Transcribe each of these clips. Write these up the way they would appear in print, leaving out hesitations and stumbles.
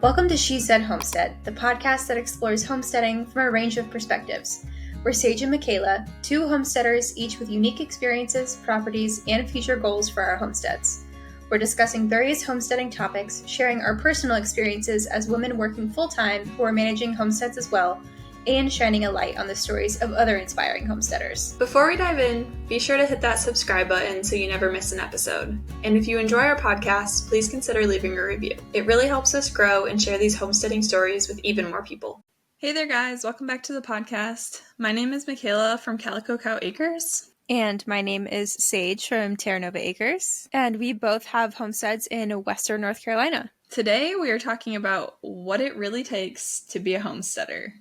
Welcome to She Said Homestead, the podcast that explores homesteading from a range of perspectives. We're Sage and Mickayla, two homesteaders, each with unique experiences, properties, and future goals for our homesteads. We're discussing various homesteading topics, sharing our personal experiences as women working full-time who are managing homesteads as well, and shining a light on the stories of other inspiring homesteaders. Before we dive in, be sure to hit that subscribe button so you never miss an episode. And if you enjoy our podcast, please consider leaving a review. It really helps us grow and share these homesteading stories with even more people. Hey there guys, welcome back to the podcast. My name is Mickayla from Calico Cow Acres. And my name is Sage from Terra Nova Acres. And we both have homesteads in Western North Carolina. Today we are talking about what it really takes to be a homesteader.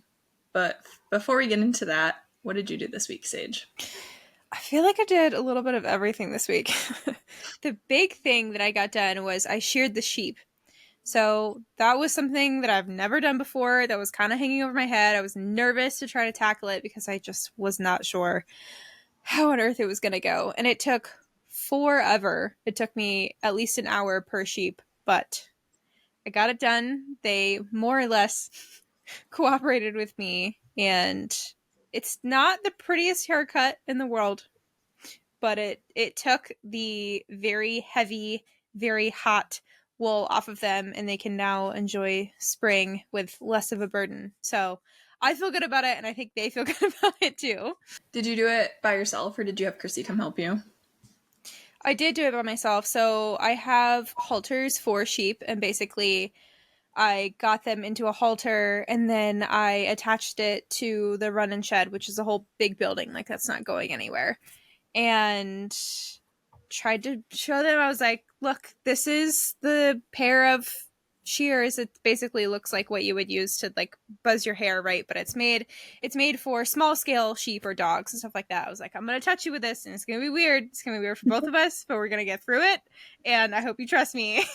But before we get into that, what did you do this week, Sage? I feel like I did a little bit of everything this week. The big thing that I got done was I sheared the sheep. So that was something that I've never done before that was kind of hanging over my head. I was nervous to try to tackle it because I just was not sure how on earth it was going to go. And it took forever. It took me at least an hour per sheep, but I got it done. They more or less cooperated with me, and it's not the prettiest haircut in the world, but it took the very heavy, very hot wool off of them, and they can now enjoy spring with less of a burden. So I feel good about it, and I think they feel good about it too. Did you do it by yourself, or did you have Chrissy come help you? I did do it by myself. So I have halters for sheep, and basically I got them into a halter, and then I attached it to the run and shed, which is a whole big building. Like, that's not going anywhere. And tried to show them, I was like, look, this is the pair of shears. It basically looks like what you would use to, like, buzz your hair, right? But it's made for small scale sheep or dogs and stuff like that. I was like, I'm going to touch you with this, and it's going to be weird. It's going to be weird for both of us, but we're going to get through it. And I hope you trust me.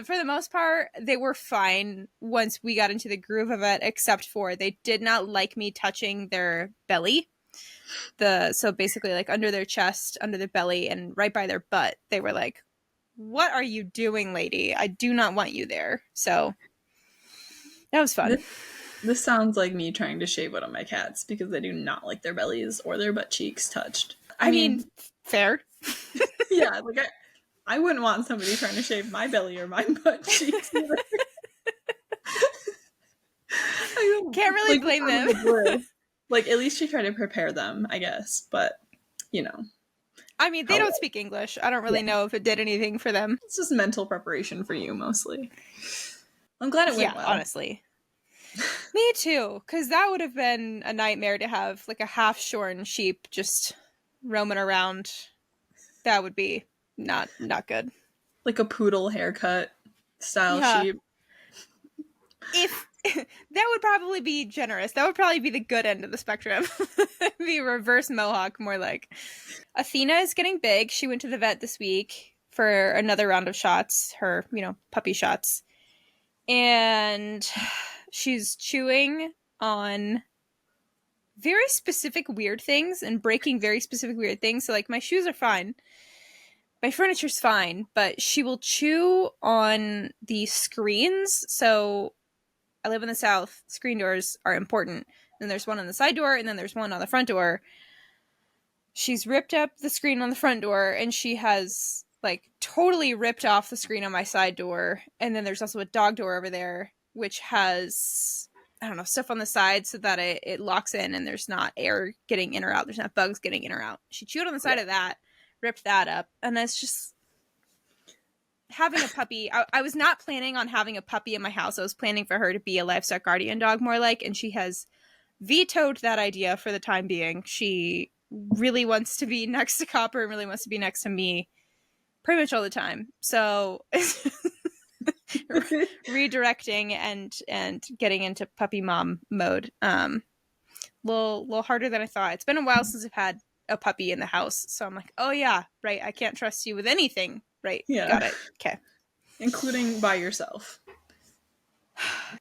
For the most part, they were fine once we got into the groove of it, except for they did not like me touching their belly. So basically, like, under their chest, under their belly, and right by their butt, they were like, what are you doing, lady? I do not want you there. So that was fun. This sounds like me trying to shave one of my cats because they do not like their bellies or their butt cheeks touched. I mean, fair. Yeah, like I wouldn't want somebody trying to shave my belly or my butt cheeks either. Can't really blame them. Like, at least she tried to prepare them, I guess. But, you know. I mean, they don't speak English. I don't really know if it did anything for them. It's just mental preparation for you, mostly. I'm glad it went well. Honestly. Me too, because that would have been a nightmare to have, like, a half-shorn sheep just roaming around. That would be not good. Like a poodle haircut style sheep. If that would probably be generous. That would probably be the good end of the spectrum. Be reverse mohawk, more like. Athena is getting big. She went to the vet this week for another round of shots, her, puppy shots. And she's chewing on very specific weird things and breaking very specific weird things. So, like, my shoes are fine. My furniture's fine, but she will chew on the screens. So I live in the South. Screen doors are important. Then there's one on the side door, and then there's one on the front door. She's ripped up the screen on the front door, and she has, like, totally ripped off the screen on my side door. And then there's also a dog door over there, which has, I don't know, stuff on the side so that it locks in and there's not air getting in or out. There's not bugs getting in or out. She chewed on the side of that, ripped that up, and it's just having a puppy. I was not planning on having a puppy in my house. I was planning for her to be a livestock guardian dog, more like, and she has vetoed that idea for the time being. She really wants to be next to Copper and really wants to be next to me pretty much all the time. So redirecting and getting into puppy mom mode. Little harder than I thought. It's been a while since I've had a puppy in the house, so I'm like, oh yeah, right, I can't trust you with anything, right? Yeah, got it. Okay. Including by yourself.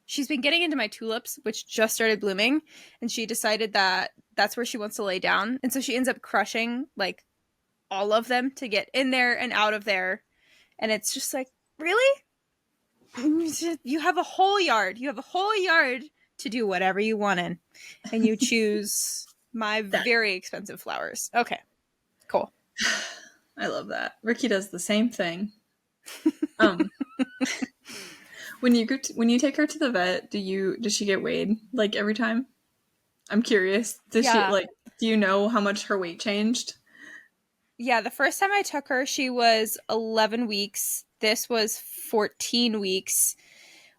She's been getting into my tulips, which just started blooming, and she decided that that's where she wants to lay down, and so she ends up crushing, like, all of them to get in there and out of there, and it's just like, really? You have a whole yard. You have a whole yard to do whatever you want in. And you choose my very expensive flowers. Okay, cool. I love that. Ricky does the same thing. When you take her to the vet, does she get weighed like every time? I'm curious. She do you know how much her weight changed? Yeah, the first time I took her, she was 11 weeks. This was 14 weeks.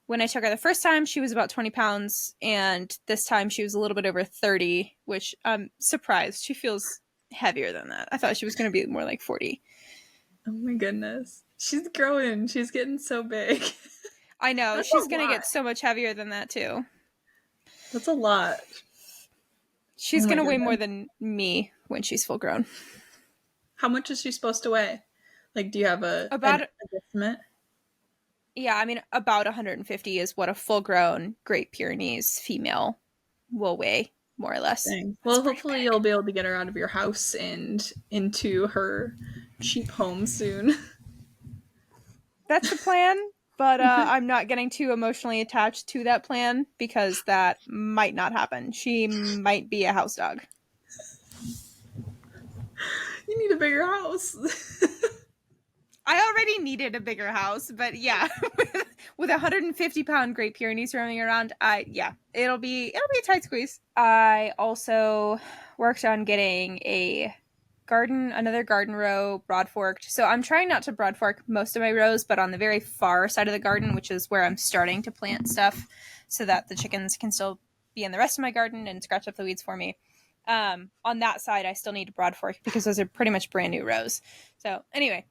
When I took her the first time, she was about 20 pounds, and this time she was a little bit over 30, which I'm surprised. She feels heavier than that. I thought she was going to be more like 40. Oh my goodness. She's growing. She's getting so big. I know. That's she's going to get so much heavier than that, too. That's a lot. She's going to weigh more than me when she's full grown. How much is she supposed to weigh? Like, do you have an estimate? Yeah, I mean, about 150 is what a full-grown Great Pyrenees female will weigh, more or less. Well, hopefully you'll be able to get her out of your house and into her cheap home soon. That's the plan, but I'm not getting too emotionally attached to that plan because that might not happen. She might be a house dog. You need a bigger house. I already needed a bigger house, but yeah, with 150-pound Great Pyrenees roaming around, it'll be a tight squeeze. I also worked on getting another garden row broad forked. So I'm trying not to broad fork most of my rows, but on the very far side of the garden, which is where I'm starting to plant stuff, so that the chickens can still be in the rest of my garden and scratch up the weeds for me. On that side, I still need to broad fork because those are pretty much brand new rows. So anyway.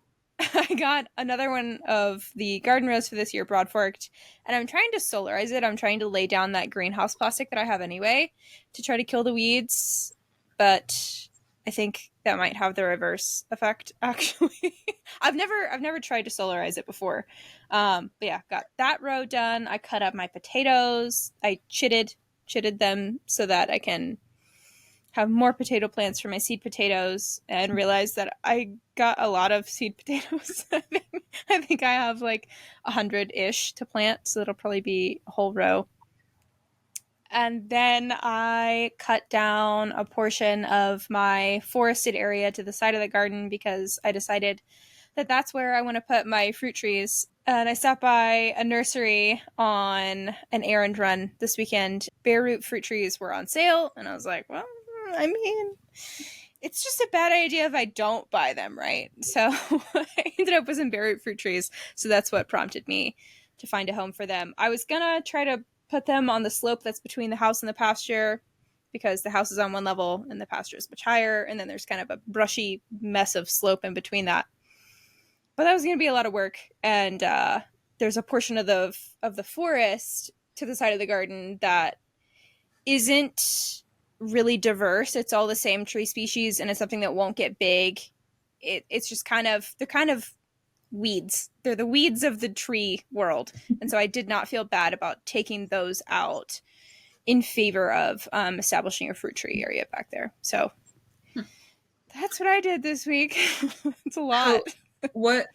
I got another one of the garden rows for this year broad forked, and I'm trying to solarize it. I'm trying to lay down that greenhouse plastic that I have anyway to try to kill the weeds, but I think that might have the reverse effect, actually. I've never tried to solarize it before. But yeah, got that row done. I cut up my potatoes. I chitted them so that I can have more potato plants for my seed potatoes, and realized that I got a lot of seed potatoes. I think I have like 100-ish to plant, so it'll probably be a whole row. And then I cut down a portion of my forested area to the side of the garden because I decided that that's where I want to put my fruit trees. And I stopped by a nursery on an errand run this weekend. Bare root fruit trees were on sale, and I was like, well, I mean, it's just a bad idea if I don't buy them, right? So I ended up with some bare root fruit trees. So that's what prompted me to find a home for them. I was going to try to put them on the slope that's between the house and the pasture, because the house is on one level and the pasture is much higher. And then there's kind of a brushy mess of slope in between that. But that was going to be a lot of work. And there's a portion of the forest to the side of the garden that isn't really diverse. It's all the same tree species, and it's something that won't get big. It's just they're kind of weeds. They're the weeds of the tree world. And so I did not feel bad about taking those out in favor of establishing a fruit tree area back there. So that's what I did this week. It's a lot. What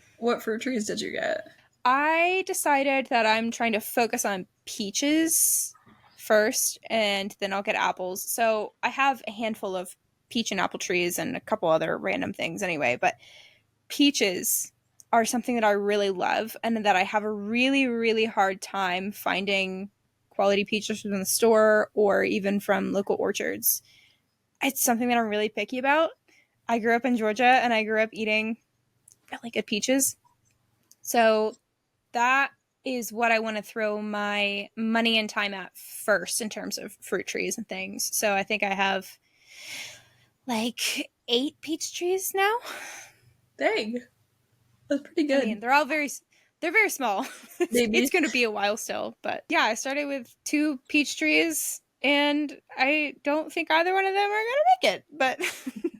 fruit trees did you get? I decided that I'm trying to focus on peaches first, and then I'll get apples. So I have a handful of peach and apple trees and a couple other random things anyway, but peaches are something that I really love, and that I have a really, really hard time finding quality peaches from the store or even from local orchards. It's something that I'm really picky about. I grew up in Georgia, and I grew up eating really good peaches. So that is what I want to throw my money and time at first in terms of fruit trees and things. So I think I have like 8 peach trees now. Dang. That's pretty good. I mean, they're very small. It's going to be a while still. But yeah, I started with 2 peach trees, and I don't think either one of them are going to make it. But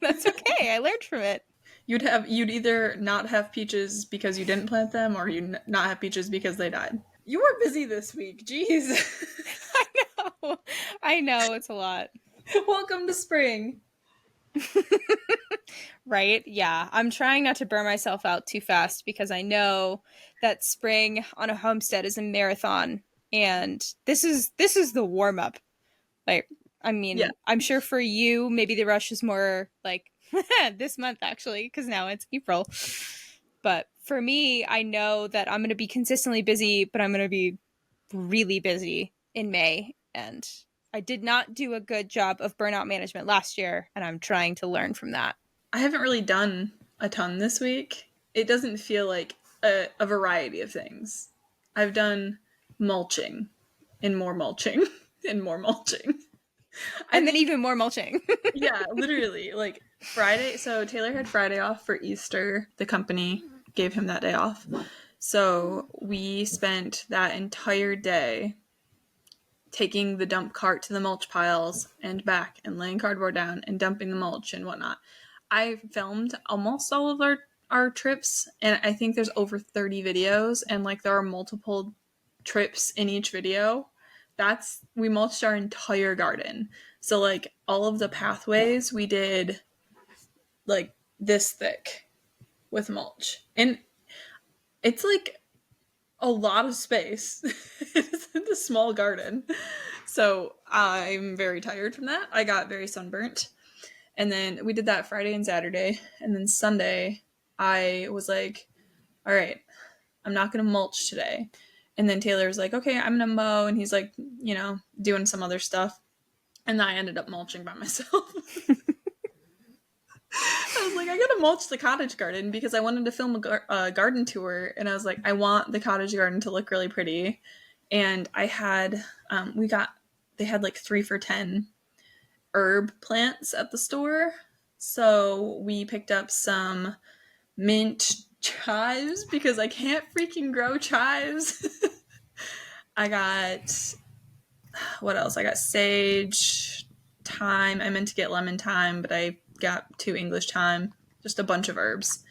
that's okay. I learned from it. You'd either not have peaches because you didn't plant them, or you not have peaches because they died. You were busy this week. Jeez. I know. It's a lot. Welcome to spring. Right? Yeah. I'm trying not to burn myself out too fast, because I know that spring on a homestead is a marathon, and this is the warm up. Like, I mean, yeah. I'm sure for you, maybe the rush is more like this month actually, because now it's April. But for me, I know that I'm going to be consistently busy, but I'm going to be really busy in May, and I did not do a good job of burnout management last year, and I'm trying to learn from that. I haven't really done a ton this week. It doesn't feel like a variety of things. I've done mulching and more mulching and more mulching. And then even more mulching. Yeah, literally. Like Friday. So Taylor had Friday off for Easter. The company gave him that day off. So we spent that entire day taking the dump cart to the mulch piles and back and laying cardboard down and dumping the mulch and whatnot. I filmed almost all of our trips, and I think there's over 30 videos, and like there are multiple trips in each video. We mulched our entire garden. So like all of the pathways we did like this thick with mulch. And it's like a lot of space. It's a small garden. So I'm very tired from that. I got very sunburnt. And then we did that Friday and Saturday. And then Sunday, I was like, all right, I'm not going to mulch today. And then Taylor was like, okay, I'm going to mow. And he's like, you know, doing some other stuff. And then I ended up mulching by myself. I was like, I got to mulch the cottage garden because I wanted to film a garden tour. And I was like, I want the cottage garden to look really pretty. And I had, they had like 3 for $10 herb plants at the store. So we picked up some mint chives because I can't freaking grow chives. I got, what else? I got sage, thyme. I meant to get lemon thyme, but I got 2 English thyme, just a bunch of herbs.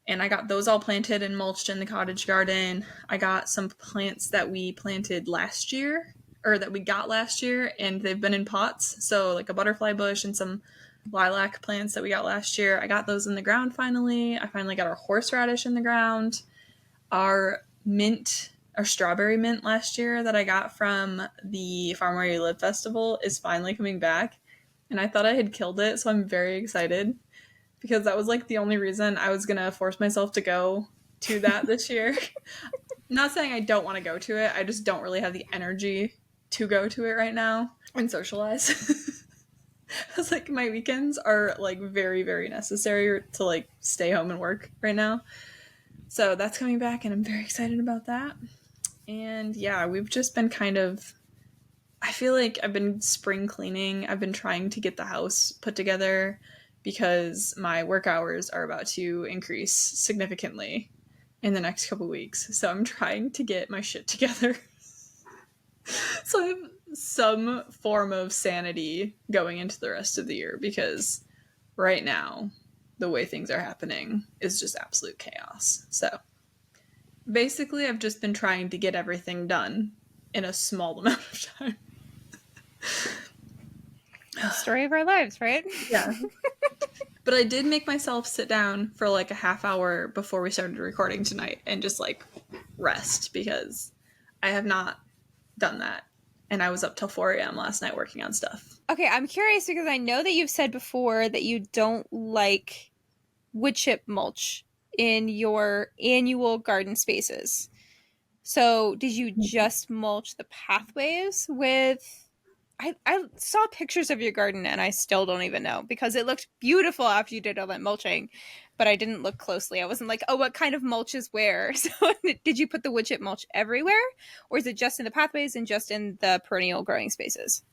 And I got those all planted and mulched in the cottage garden. I got some plants that we planted last year, or that we got last year, and they've been in pots. So like a butterfly bush and some lilac plants that we got last year. I got those in the ground finally. I finally got our horseradish in the ground. Our strawberry mint last year that I got from the Farm Where You Live festival is finally coming back. And I thought I had killed it, so I'm very excited because that was like the only reason I was going to force myself to go to that this year. Not saying I don't want to go to it. I just don't really have the energy to go to it right now and socialize. I was like, my weekends are like very, very necessary to like stay home and work right now. So that's coming back and I'm very excited about that. And yeah, we've just been I feel like I've been spring cleaning. I've been trying to get the house put together because my work hours are about to increase significantly in the next couple weeks. So I'm trying to get my shit together. So I have some form of sanity going into the rest of the year because right now, the way things are happening is just absolute chaos. So basically, I've just been trying to get everything done in a small amount of time. Story of our lives, right? Yeah. But I did make myself sit down for like a half hour before we started recording tonight and just like rest because I have not done that. And I was up till 4 a.m. last night working on stuff. Okay, I'm curious because I know that you've said before that you don't like wood chip mulch in your annual garden spaces. So did you just mulch the pathways with... I saw pictures of your garden and I still don't even know because it looked beautiful after you did all that mulching, but I didn't look closely. I wasn't like, oh, what kind of mulch is where? So did you put the wood chip mulch everywhere or is it just in the pathways and just in the perennial growing spaces?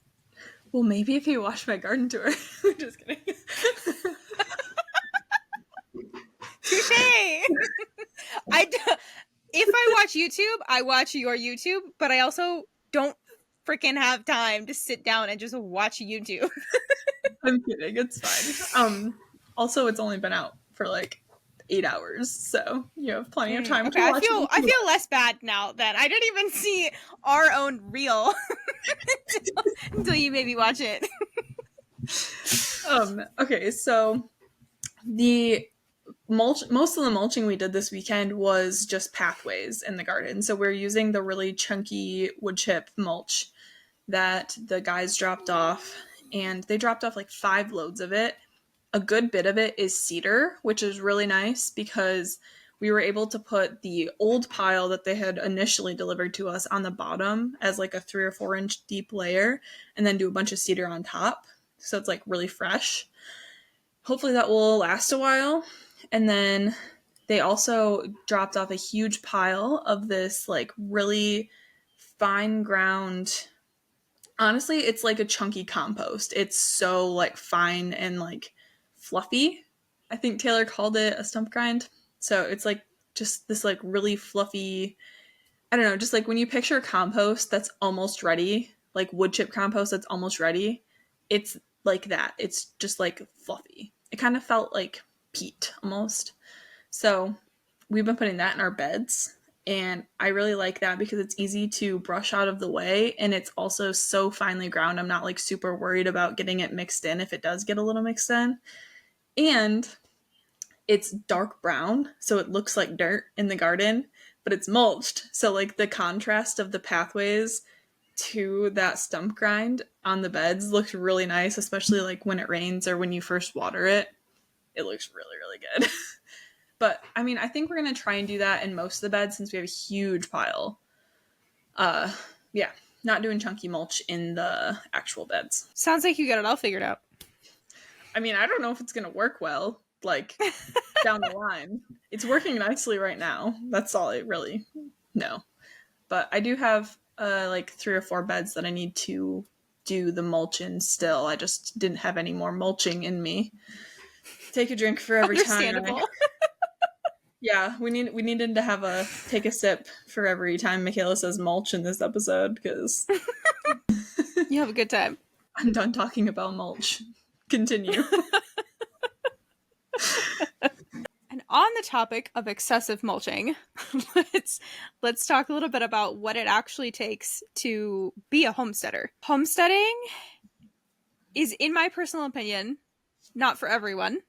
Well, maybe if you watch my garden tour. I'm just kidding. Touché! If I watch YouTube, I watch your YouTube, but I also don't freaking have time to sit down and just watch YouTube. I'm kidding. It's fine. Also, it's only been out for like 8 hours, so you have plenty of time to watch it. I feel less bad now that I didn't even see our own reel until you maybe watch it. Okay, so the most of the mulching we did this weekend was just pathways in the garden. So we're using the really chunky wood chip mulch that the guys dropped off, and they dropped off like 5 loads of it. A good bit of it is cedar, which is really nice because we were able to put the old pile that they had initially delivered to us on the bottom as like a 3 or 4 inch deep layer, and then do a bunch of cedar on top. So it's like really fresh. Hopefully that will last a while. And then they also dropped off a huge pile of this like really fine ground. Honestly, it's like a chunky compost. It's so like fine and like fluffy. I think Taylor called it a stump grind. So it's like just this like really fluffy, I don't know, just like when you picture compost that's almost ready, like wood chip compost that's almost ready, it's like that. It's just like fluffy. It kind of felt like peat almost. So we've been putting that in our beds, and I really like that because it's easy to brush out of the way, and it's also so finely ground. I'm not like super worried about getting it mixed in if it does get a little mixed in. And it's dark brown, so it looks like dirt in the garden, but it's mulched. So like the contrast of the pathways to that stump grind on the beds looks really nice, especially like when it rains or when you first water it. It looks really, really good. But I mean, I think we're going to try and do that in most of the beds since we have a huge pile. Yeah, not doing chunky mulch in the actual beds. Sounds like you got it all figured out. I mean, I don't know if it's going to work well, like down the line. It's working nicely right now. That's all I really know. But I do have like 3 or 4 beds that I need to do the mulch in still. I just didn't have any more mulching in me. Take a drink for every time. Yeah, we needed to have a take a sip for every time Mickayla says mulch in this episode, because you have a good time. I'm done talking about mulch. Continue. And on the topic of excessive mulching, let's talk a little bit about what it actually takes to be a homesteader. Homesteading is, in my personal opinion, not for everyone,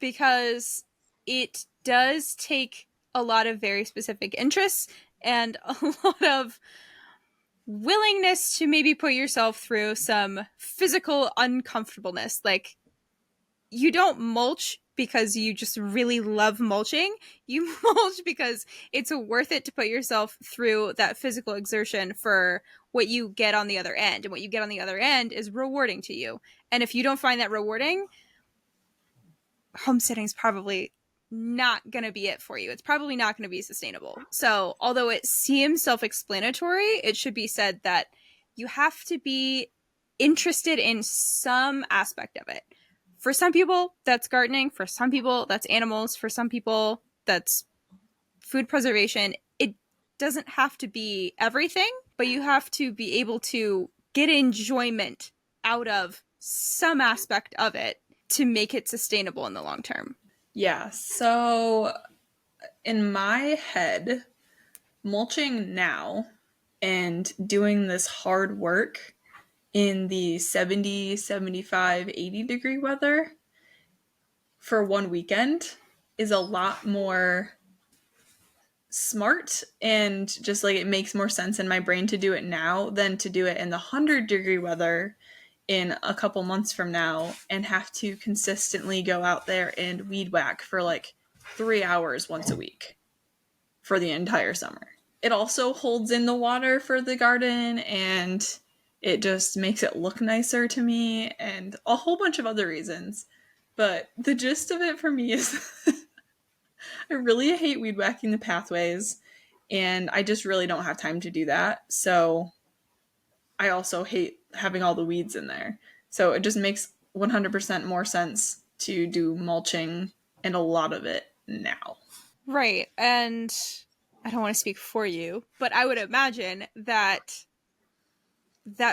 because it does take a lot of very specific interests and a lot of willingness to maybe put yourself through some physical uncomfortableness. Like, you don't mulch because you just really love mulching. You mulch because it's worth it to put yourself through that physical exertion for what you get on the other end. And what you get on the other end is rewarding to you. And if you don't find that rewarding, homesteading is probably not going to be it for you. It's probably not going to be sustainable. So although it seems self-explanatory, it should be said that you have to be interested in some aspect of it. For some people, that's gardening. For some people, that's animals. For some people, that's food preservation. It doesn't have to be everything, but you have to be able to get enjoyment out of some aspect of it to make it sustainable in the long term. Yeah, so in my head, mulching now and doing this hard work in the 70, 75, 80 degree weather for one weekend is a lot more smart, and just like it makes more sense in my brain to do it now than to do it in the 100 degree weather in a couple months from now and have to consistently go out there and weed whack for like 3 hours once a week for the entire summer. It also holds in the water for the garden, and it just makes it look nicer to me, and a whole bunch of other reasons. But the gist of it for me is I really hate weed whacking the pathways, and I just really don't have time to do that. So I also hate having all the weeds in there. So it just makes 100% more sense to do mulching, and a lot of it now. Right. And I don't want to speak for you, but I would imagine that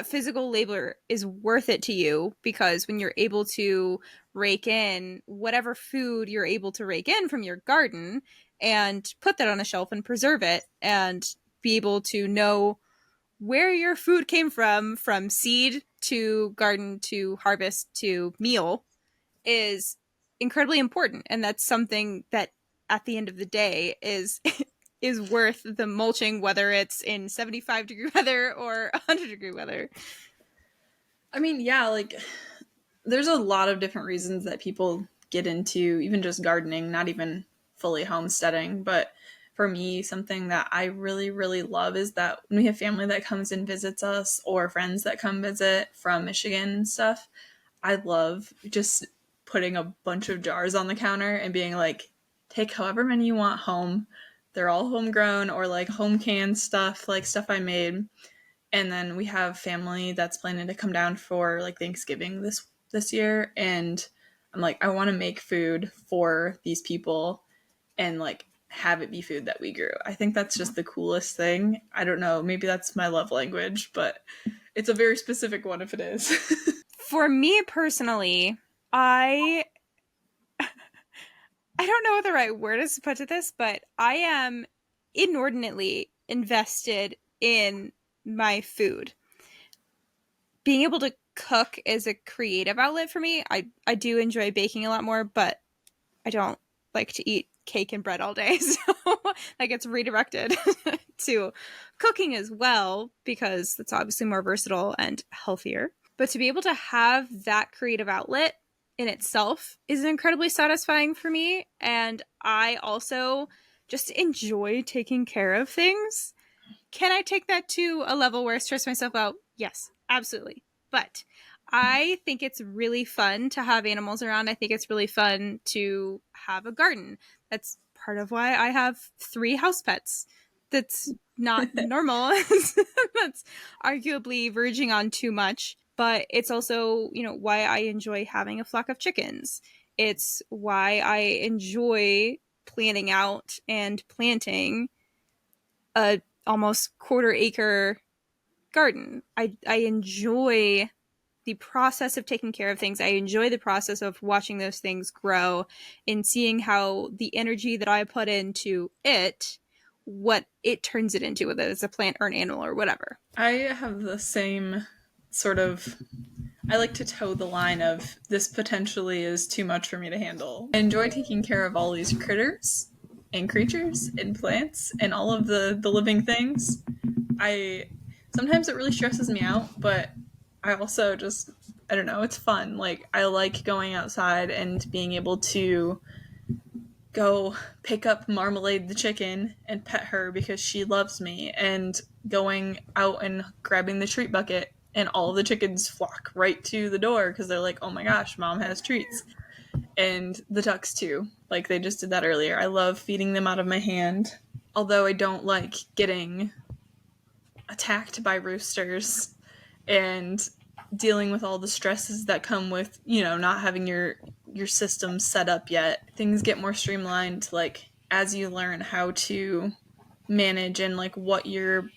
physical labor is worth it to you, because when you're able to rake in whatever food you're able to rake in from your garden and put that on a shelf and preserve it, and be able to know where your food came from seed to garden to harvest to meal, is incredibly important. And that's something that at the end of the day is worth the mulching, whether it's in 75-degree weather or 100-degree weather. I mean, yeah, like there's a lot of different reasons that people get into even just gardening, not even fully homesteading. But for me, something that I really, really love is that when we have family that comes and visits us or friends that come visit from Michigan and stuff, I love just putting a bunch of jars on the counter and being like, take however many you want home. They're all homegrown or like home canned stuff, like stuff I made. And then we have family that's planning to come down for like Thanksgiving this year. And I'm like, I want to make food for these people and like have it be food that we grew. I think that's just the coolest thing. I don't know, maybe that's my love language, but it's a very specific one if it is. For me personally, I don't know what the right word is to put to this, but I am inordinately invested in my food. Being able to cook is a creative outlet for me. I do enjoy baking a lot more, but I don't like to eat cake and bread all day. So that gets redirected to cooking as well, because it's obviously more versatile and healthier. But to be able to have that creative outlet in itself is incredibly satisfying for me. And I also just enjoy taking care of things. Can I take that to a level where I stress myself out? Yes, absolutely. But I think it's really fun to have animals around. I think it's really fun to have a garden. That's part of why I have 3 house pets. That's not normal. That's arguably verging on too much. But it's also, why I enjoy having a flock of chickens. It's why I enjoy planning out and planting a almost 1/4 acre garden. I enjoy the process of taking care of things. I enjoy the process of watching those things grow and seeing how the energy that I put into it, what it turns it into, whether it's a plant or an animal or whatever. I have the same sort of, I like to toe the line of this potentially is too much for me to handle. I enjoy taking care of all these critters and creatures and plants and all of the living things. Sometimes it really stresses me out, but I also just, I don't know, it's fun. Like, I like going outside and being able to go pick up Marmalade the chicken and pet her because she loves me, and going out and grabbing the treat bucket and all the chickens flock right to the door because they're like, oh my gosh, mom has treats. And the ducks too. Like, they just did that earlier. I love feeding them out of my hand. Although I don't like getting attacked by roosters and dealing with all the stresses that come with, not having your system set up yet. Things get more streamlined, like, as you learn how to manage and, like, what your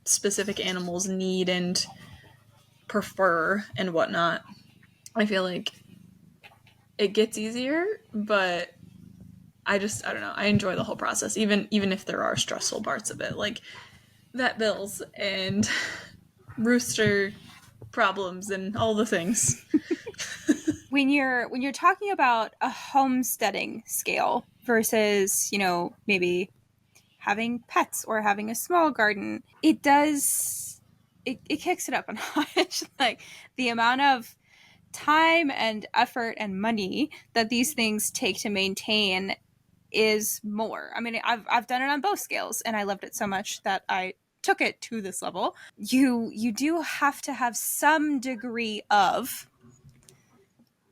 specific animals need and prefer and whatnot. I feel like it gets easier, but I don't know. I enjoy the whole process, even if there are stressful parts of it, like vet bills and rooster problems and all the things. When you're talking about a homesteading scale versus, maybe having pets or having a small garden, it kicks it up a notch. Like, the amount of time and effort and money that these things take to maintain is more. I mean, I've done it on both scales, and I loved it so much that I took it to this level. You do have to have some degree of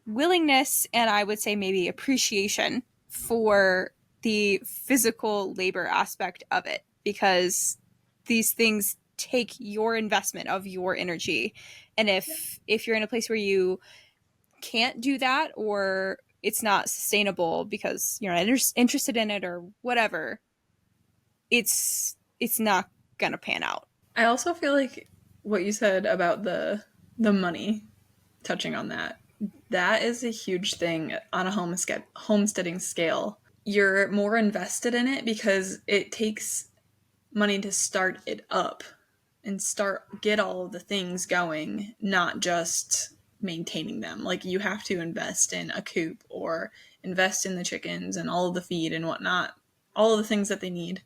willingness, and I would say maybe appreciation for the physical labor aspect of it, because these things take your investment of your energy. And if you're in a place where you can't do that, or it's not sustainable because you're not interested in it or whatever, it's not gonna pan out. I also feel like what you said about the money, touching on that is a huge thing on a homesteading scale. You're more invested in it because it takes money to start it up and get all of the things going, not just maintaining them. Like, you have to invest in a coop or invest in the chickens and all of the feed and whatnot, all of the things that they need.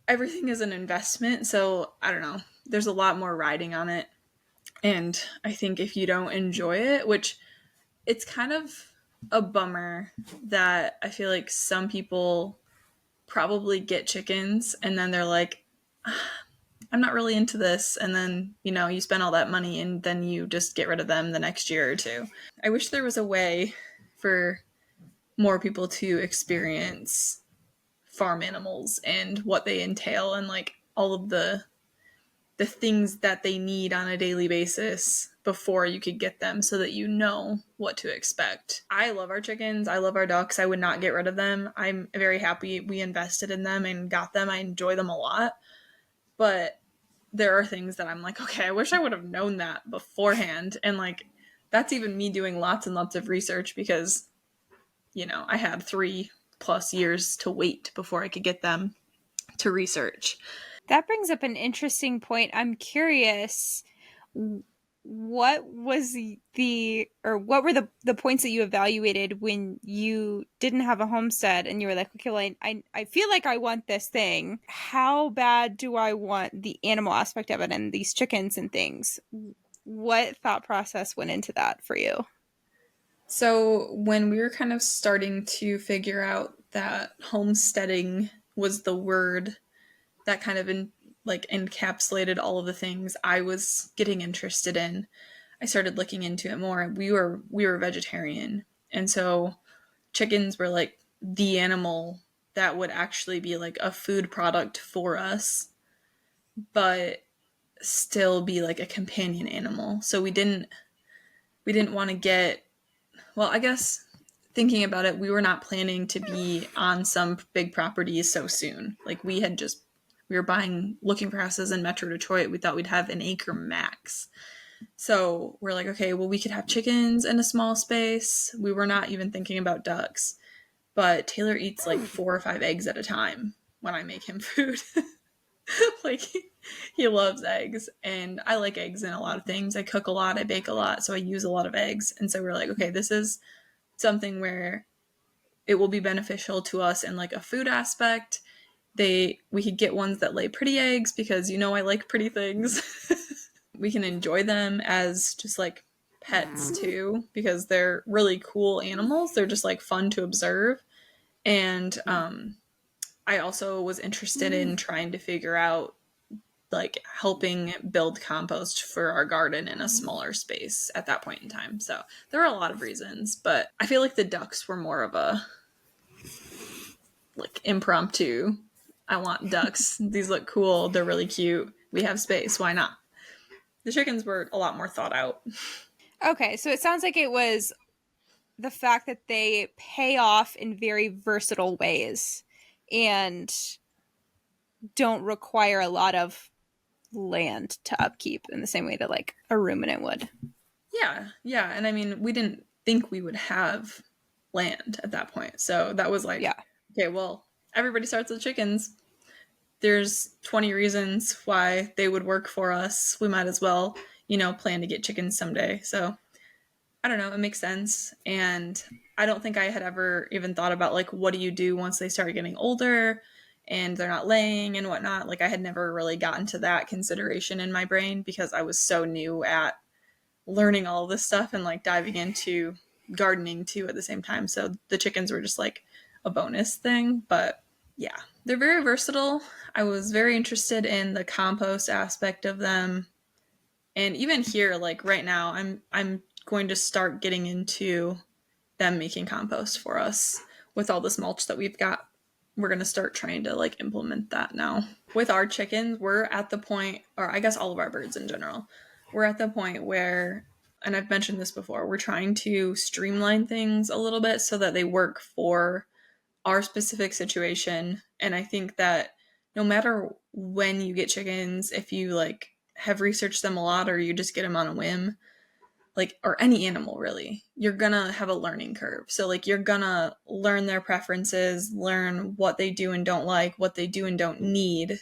Everything is an investment, so I don't know. There's a lot more riding on it. And I think if you don't enjoy it, which it's kind of a bummer that I feel like some people probably get chickens and then they're like, I'm not really into this. And then, you spend all that money and then you just get rid of them the next year or two. I wish there was a way for more people to experience farm animals and what they entail and like all of the things that they need on a daily basis before you could get them so that you know what to expect. I love our chickens. I love our ducks. I would not get rid of them. I'm very happy we invested in them and got them. I enjoy them a lot. But there are things that I'm like, okay, I wish I would have known that beforehand. And like, that's even me doing lots and lots of research because, I had 3+ years to wait before I could get them to research. That brings up an interesting point. I'm curious, what were the points that you evaluated when you didn't have a homestead and you were like, okay, well, I feel like I want this thing. How bad do I want the animal aspect of it and these chickens and things? What thought process went into that for you? So when we were kind of starting to figure out that homesteading was the word that kind of encapsulated all of the things I was getting interested in, I started looking into it more. We were vegetarian, and so chickens were like the animal that would actually be like a food product for us, but still be like a companion animal. So we didn't want to get, well, I guess thinking about it, we were not planning to be on some big properties so soon. Like we were looking for houses in Metro Detroit. We thought we'd have an acre max. So we're like, okay, well, we could have chickens in a small space. We were not even thinking about ducks. But Taylor eats like 4 or 5 eggs at a time when I make him food. Like, he loves eggs. And I like eggs in a lot of things. I cook a lot. I bake a lot. So I use a lot of eggs. And so we're like, okay, this is something where it will be beneficial to us in like a food aspect. We could get ones that lay pretty eggs because I like pretty things. We can enjoy them as just like pets too because they're really cool animals. They're just like fun to observe. And I also was interested in trying to figure out like helping build compost for our garden in a smaller space at that point in time. So there were a lot of reasons, but I feel like the ducks were more of a like impromptu. I want ducks. These look cool. They're really cute. We have space. Why not? The chickens were a lot more thought out. Okay, so it sounds like it was the fact that they pay off in very versatile ways and don't require a lot of land to upkeep in the same way that like a ruminant would. Yeah. And I mean, we didn't think we would have land at that point. So that was like, okay, well, everybody starts with chickens. There's 20 reasons why they would work for us. We might as well, plan to get chickens someday. So I don't know. It makes sense. And I don't think I had ever even thought about like, what do you do once they start getting older and they're not laying and whatnot? Like I had never really gotten to that consideration in my brain because I was so new at learning all this stuff and like diving into gardening too at the same time. So the chickens were just like a bonus thing. But yeah, they're very versatile. I was very interested in the compost aspect of them. And even here, like right now, I'm going to start getting into them making compost for us with all this mulch that we've got. We're going to start trying to like implement that now. With our chickens, we're at the point, or I guess all of our birds in general, we're at the point where, and I've mentioned this before, we're trying to streamline things a little bit so that they work for our specific situation. And I think that no matter when you get chickens, if you like have researched them a lot or you just get them on a whim, like, or any animal really, you're gonna have a learning curve. So like you're gonna learn their preferences, learn what they do and don't like, what they do and don't need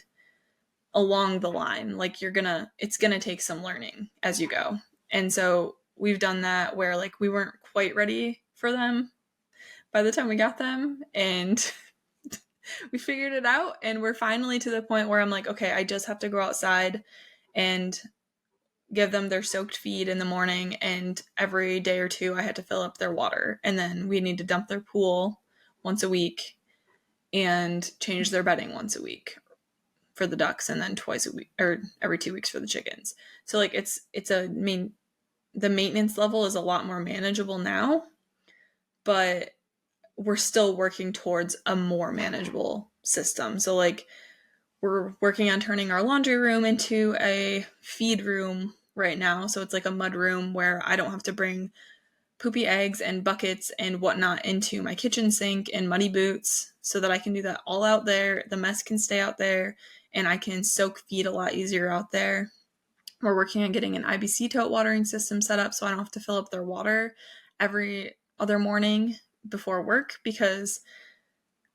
along the line. Like it's gonna take some learning as you go. And so we've done that where like we weren't quite ready for them by the time we got them, and we figured it out, and we're finally to the point where I'm like, okay, I just have to go outside and give them their soaked feed in the morning, and every day or two I had to fill up their water, and then we need to dump their pool once a week and change their bedding once a week for the ducks, and then twice a week or every 2 weeks for the chickens. So like the maintenance level is a lot more manageable now, but we're still working towards a more manageable system. So like we're working on turning our laundry room into a feed room right now. So it's like a mud room where I don't have to bring poopy eggs and buckets and whatnot into my kitchen sink and muddy boots, so that I can do that all out there. The mess can stay out there, and I can soak feed a lot easier out there. We're working on getting an IBC tote watering system set up so I don't have to fill up their water every other morning before work, because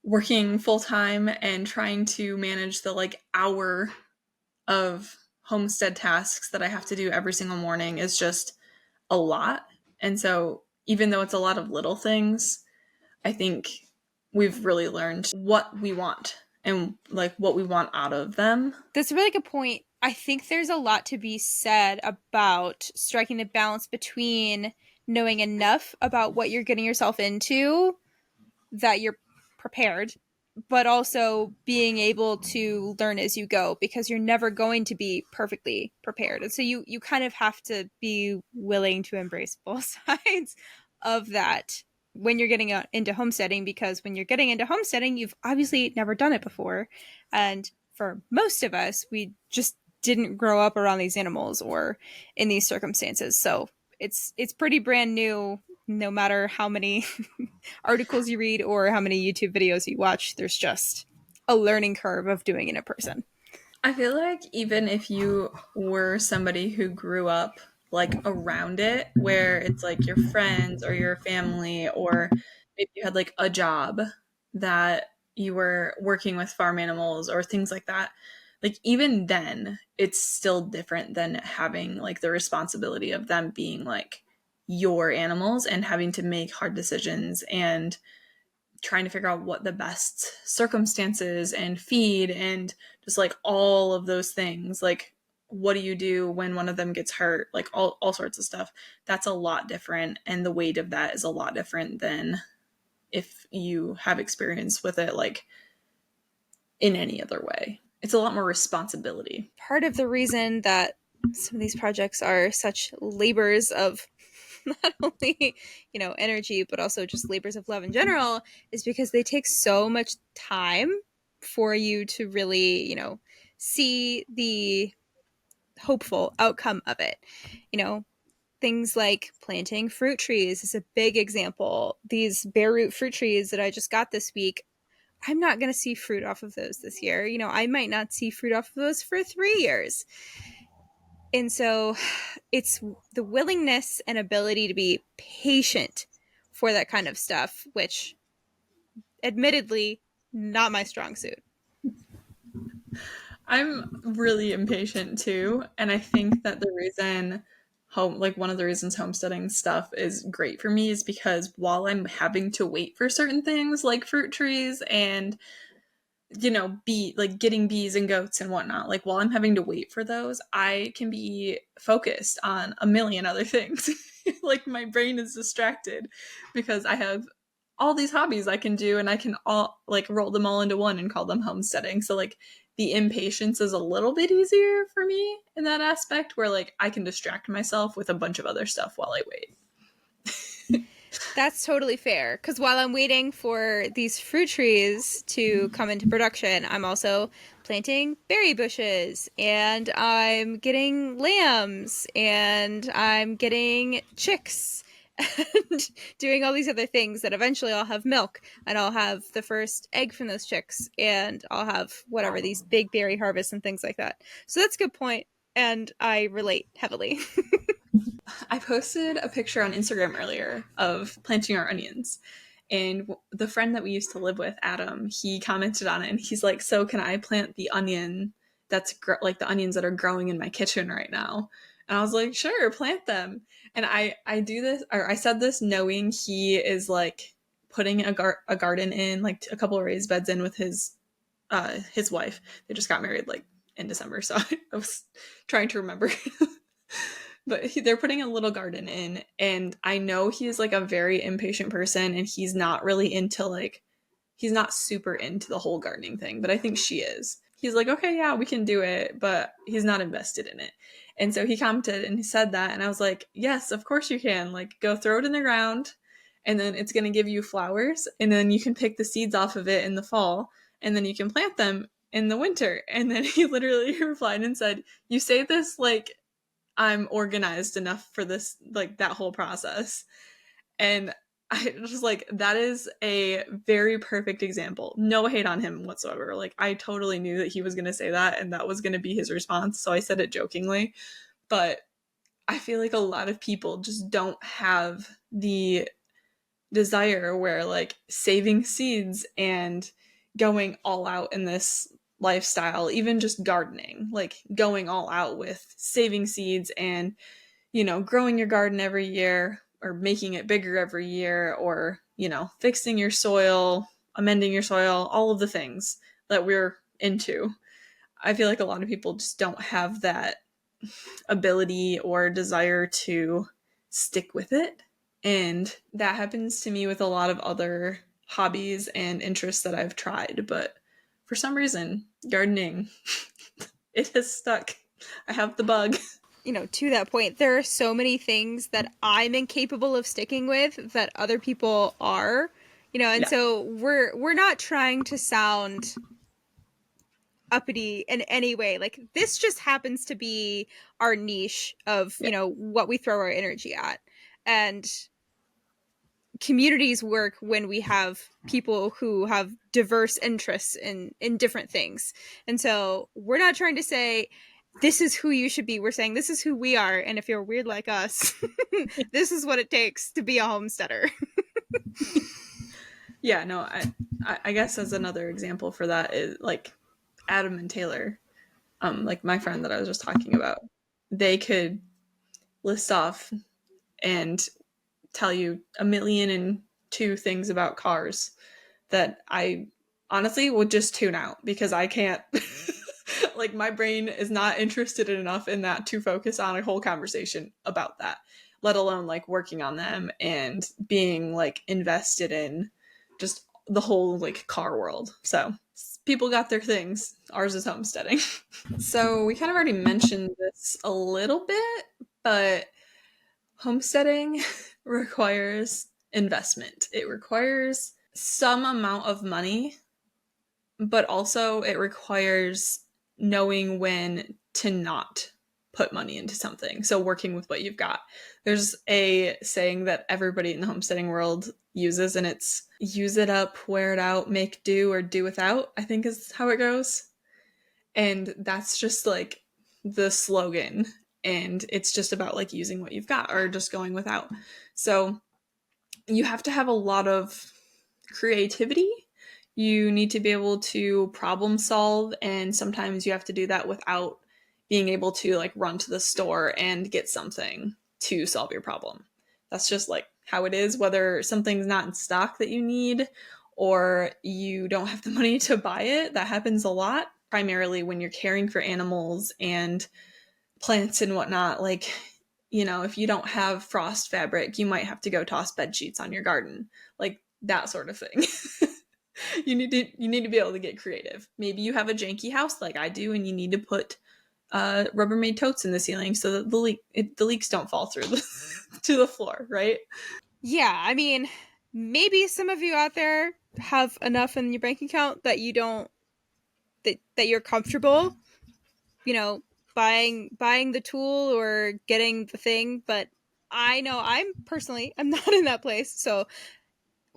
working full-time and trying to manage the like hour of homestead tasks that I have to do every single morning is just a lot. And so even though it's a lot of little things, I think we've really learned what we want and like what we want out of them. That's a really good point. I think there's a lot to be said about striking the balance between knowing enough about what you're getting yourself into that you're prepared, but also being able to learn as you go, because you're never going to be perfectly prepared. And so you kind of have to be willing to embrace both sides of that when you're getting into homesteading, because when you're getting into homesteading, you've obviously never done it before. And for most of us, we just didn't grow up around these animals or in these circumstances. So it's pretty brand new, no matter how many articles you read or how many YouTube videos you watch. There's just a learning curve of doing it in person. I feel like even if you were somebody who grew up like around it, where it's like your friends or your family, or maybe you had like a job that you were working with farm animals or things like that, like even then it's still different than having like the responsibility of them being like your animals and having to make hard decisions and trying to figure out what the best circumstances and feed and just like all of those things. Like, what do you do when one of them gets hurt? Like all sorts of stuff. That's a lot different. And the weight of that is a lot different than if you have experience with it, like in any other way. It's a lot more responsibility. Part of the reason that some of these projects are such labors of not only, energy, but also just labors of love in general, is because they take so much time for you to really, see the hopeful outcome of it. Things like planting fruit trees is a big example. These bare root fruit trees that I just got this week, I'm not going to see fruit off of those this year. I might not see fruit off of those for 3 years. And so it's the willingness and ability to be patient for that kind of stuff, which admittedly, not my strong suit. I'm really impatient too. And I think that the reason one of the reasons homesteading stuff is great for me is because while I'm having to wait for certain things like fruit trees and getting bees and goats and whatnot, like while I'm having to wait for those, I can be focused on a million other things. Like my brain is distracted because I have all these hobbies I can do, and I can all like roll them all into one and call them homesteading. So like the impatience is a little bit easier for me in that aspect, where like I can distract myself with a bunch of other stuff while I wait. That's totally fair, because while I'm waiting for these fruit trees to come into production, I'm also planting berry bushes, and I'm getting lambs, and I'm getting chicks, and doing all these other things that eventually I'll have milk, and I'll have the first egg from those chicks, and I'll have whatever, these big berry harvests and things like that. So that's a good point, and I relate heavily. I posted a picture on Instagram earlier of planting our onions, and the friend that we used to live with, Adam, he commented on it, and he's like, so can I plant the onion that's like the onions that are growing in my kitchen right now? And I was like, sure, plant them. And I do this, or I said this knowing he is like putting a garden in, like a couple of raised beds in with his wife. They just got married like in December, so I was trying to remember. But they're putting a little garden in, and I know he's like a very impatient person, and he's not really into like, he's not super into the whole gardening thing, but I think she is. He's like, okay, yeah, we can do it, but he's not invested in it. And so he commented and he said that, and I was like, yes, of course you can. Like, go throw it in the ground, and then it's going to give you flowers, and then you can pick the seeds off of it in the fall, and then you can plant them in the winter. And then he literally replied and said, you say this like I'm organized enough for this, like that whole process. And I was like, that is a very perfect example. No hate on him whatsoever. Like, I totally knew that he was going to say that, and that was going to be his response. So I said it jokingly. But I feel like a lot of people just don't have the desire where like saving seeds and going all out in this lifestyle, even just gardening, like going all out with saving seeds and, you know, growing your garden every year or making it bigger every year, or, you know, fixing your soil, amending your soil, all of the things that we're into. I feel like a lot of people just don't have that ability or desire to stick with it. And that happens to me with a lot of other hobbies and interests that I've tried, but for some reason, gardening, it has stuck. I have the bug. You know, to that point, there are so many things that I'm incapable of sticking with that other people are, you know, and so we're not trying to sound uppity in any way. Like, this just happens to be our niche of, you know, what we throw our energy at. And communities work when we have people who have diverse interests in different things. And so we're not trying to say this is who you should be. We're saying this is who we are, and if you're weird like us, this is what it takes to be a homesteader. Yeah, no, I guess as another example for that is like Adam and Taylor, like my friend that I was just talking about. They could list off and tell you 1,000,002 things about cars that I honestly would just tune out, because I can't like, my brain is not interested enough in that to focus on a whole conversation about that, let alone like working on them and being like invested in just the whole like car world. So people got their things. Ours is homesteading. So we kind of already mentioned this a little bit, but homesteading requires investment. It requires some amount of money, but also it requires knowing when to not put money into something. So working with what you've got. There's a saying that everybody in the homesteading world uses, and it's use it up, wear it out, make do or do without, I think is how it goes. And that's just like the slogan. And it's just about like using what you've got or just going without. So you have to have a lot of creativity. You need to be able to problem solve. And sometimes you have to do that without being able to like run to the store and get something to solve your problem. That's just like how it is, whether something's not in stock that you need or you don't have the money to buy it. That happens a lot, primarily when you're caring for animals and plants and whatnot. Like, you know, if you don't have frost fabric, you might have to go toss bed sheets on your garden, like that sort of thing. You need to be able to get creative. Maybe you have a janky house like I do, and you need to put Rubbermaid totes in the ceiling so that the leaks don't fall through to the floor, right? Yeah, I mean, maybe some of you out there have enough in your bank account that you don't that you're comfortable, you know, buying the tool or getting the thing, but I know I'm not in that place. So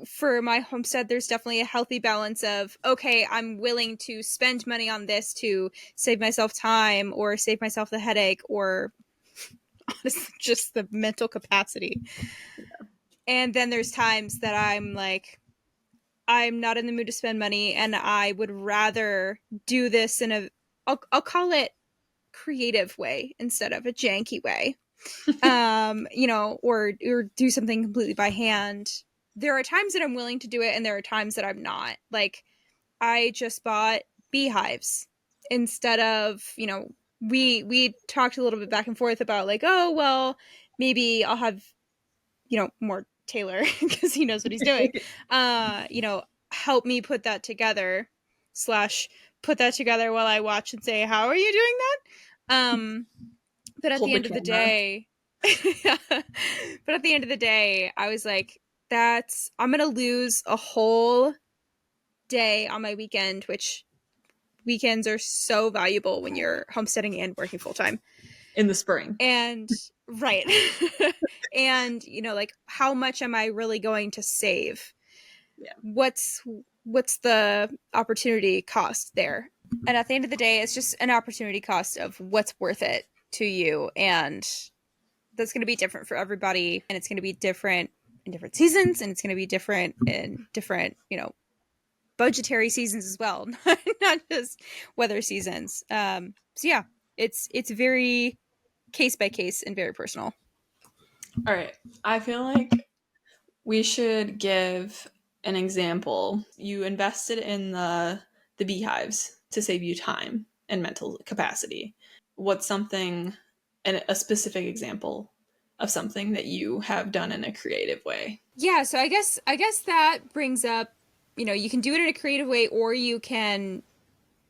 for my homestead, there's definitely a healthy balance of, okay, I'm willing to spend money on this to save myself time or save myself the headache or honestly just the mental capacity. Yeah. And then there's times that I'm like, I'm not in the mood to spend money and I would rather do this in I'll call it creative way instead of a janky way. Or do something completely by hand. There are times that I'm willing to do it, and there are times that I'm not. Like, I just bought beehives instead of, we talked a little bit back and forth about like, oh, well, maybe I'll have, more Taylor because he knows what he's doing. Help me put that together / put that together while I watch and say, how are you doing that? But at the end of the day, but at the end of the day, I was like, I'm going to lose a whole day on my weekend, which weekends are so valuable when you're homesteading and working full time in the spring. And right. And like, how much am I really going to save? Yeah. What's the opportunity cost there? And at the end of the day, it's just an opportunity cost of what's worth it to you. And that's going to be different for everybody. And it's going to be different in different seasons. And it's going to be different in different, budgetary seasons as well, not just weather seasons. So yeah, it's very case by case and very personal. All right. I feel like we should give an example. You invested in the beehives to save you time and mental capacity. What's something, a specific example of something that you have done in a creative way? Yeah, so I guess that brings up, you can do it in a creative way, or you can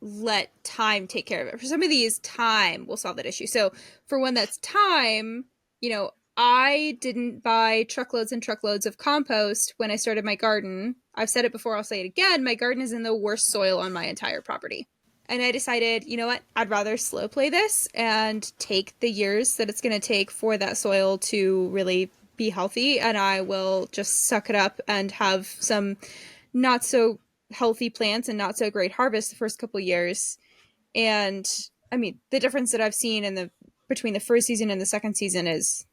let time take care of it. For some of these, time will solve that issue. So for one that's time, I didn't buy truckloads and truckloads of compost when I started my garden. I've said it before, I'll say it again. My garden is in the worst soil on my entire property. And I decided, you know what, I'd rather slow play this and take the years that it's going to take for that soil to really be healthy. And I will just suck it up and have some not so healthy plants and not so great harvest the first couple years. And I mean, the difference that I've seen between the first season and the second season is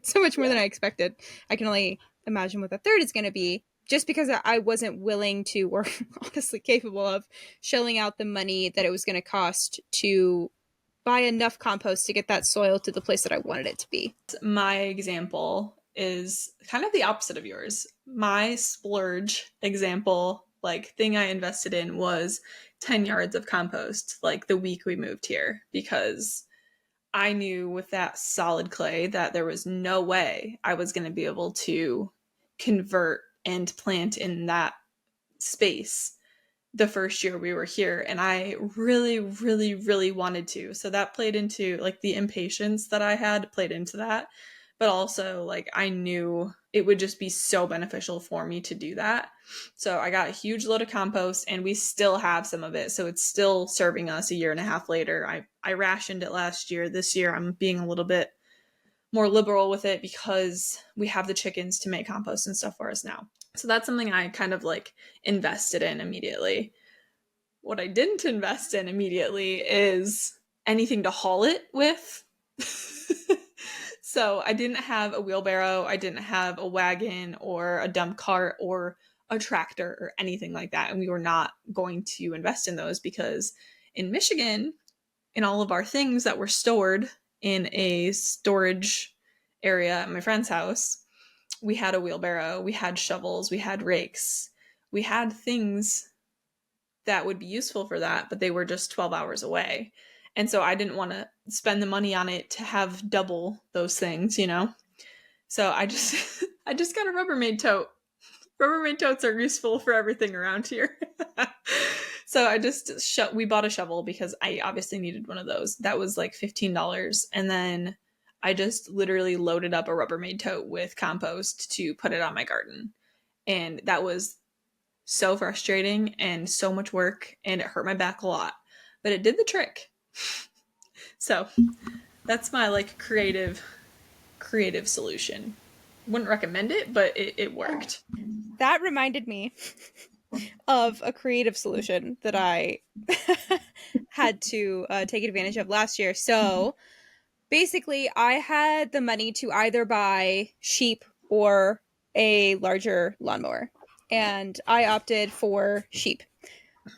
so much more than I expected. I can only imagine what the third is going to be, just because I wasn't willing to, or honestly capable of, shelling out the money that it was going to cost to buy enough compost to get that soil to the place that I wanted it to be. My example is kind of the opposite of yours. My splurge example, thing I invested in was 10 yards of compost, the week we moved here, because I knew with that solid clay that there was no way I was going to be able to convert and plant in that space the first year we were here. And I really, really, really wanted to. So that played into the impatience that I had played into that. But also I knew it would just be so beneficial for me to do that. So I got a huge load of compost, and we still have some of it. So it's still serving us a year and a half later. I rationed it last year. This year I'm being a little bit more liberal with it because we have the chickens to make compost and stuff for us now. So that's something I kind of invested in immediately. What I didn't invest in immediately is anything to haul it with. So I didn't have a wheelbarrow, I didn't have a wagon or a dump cart or a tractor or anything like that. And we were not going to invest in those because in Michigan, in all of our things that were stored in a storage area at my friend's house, we had a wheelbarrow, we had shovels, we had rakes, we had things that would be useful for that, but they were just 12 hours away. And so I didn't want to spend the money on it to have double those things, So I just got a Rubbermaid tote. Rubbermaid totes are useful for everything around here. So we bought a shovel because I obviously needed one of those. That was $15. And then I just literally loaded up a Rubbermaid tote with compost to put it on my garden. And that was so frustrating and so much work, and it hurt my back a lot, but it did the trick. So that's my creative solution. Wouldn't recommend it, but it worked. That reminded me of a creative solution that I had to take advantage of last year. So basically, I had the money to either buy sheep or a larger lawnmower, and I opted for sheep.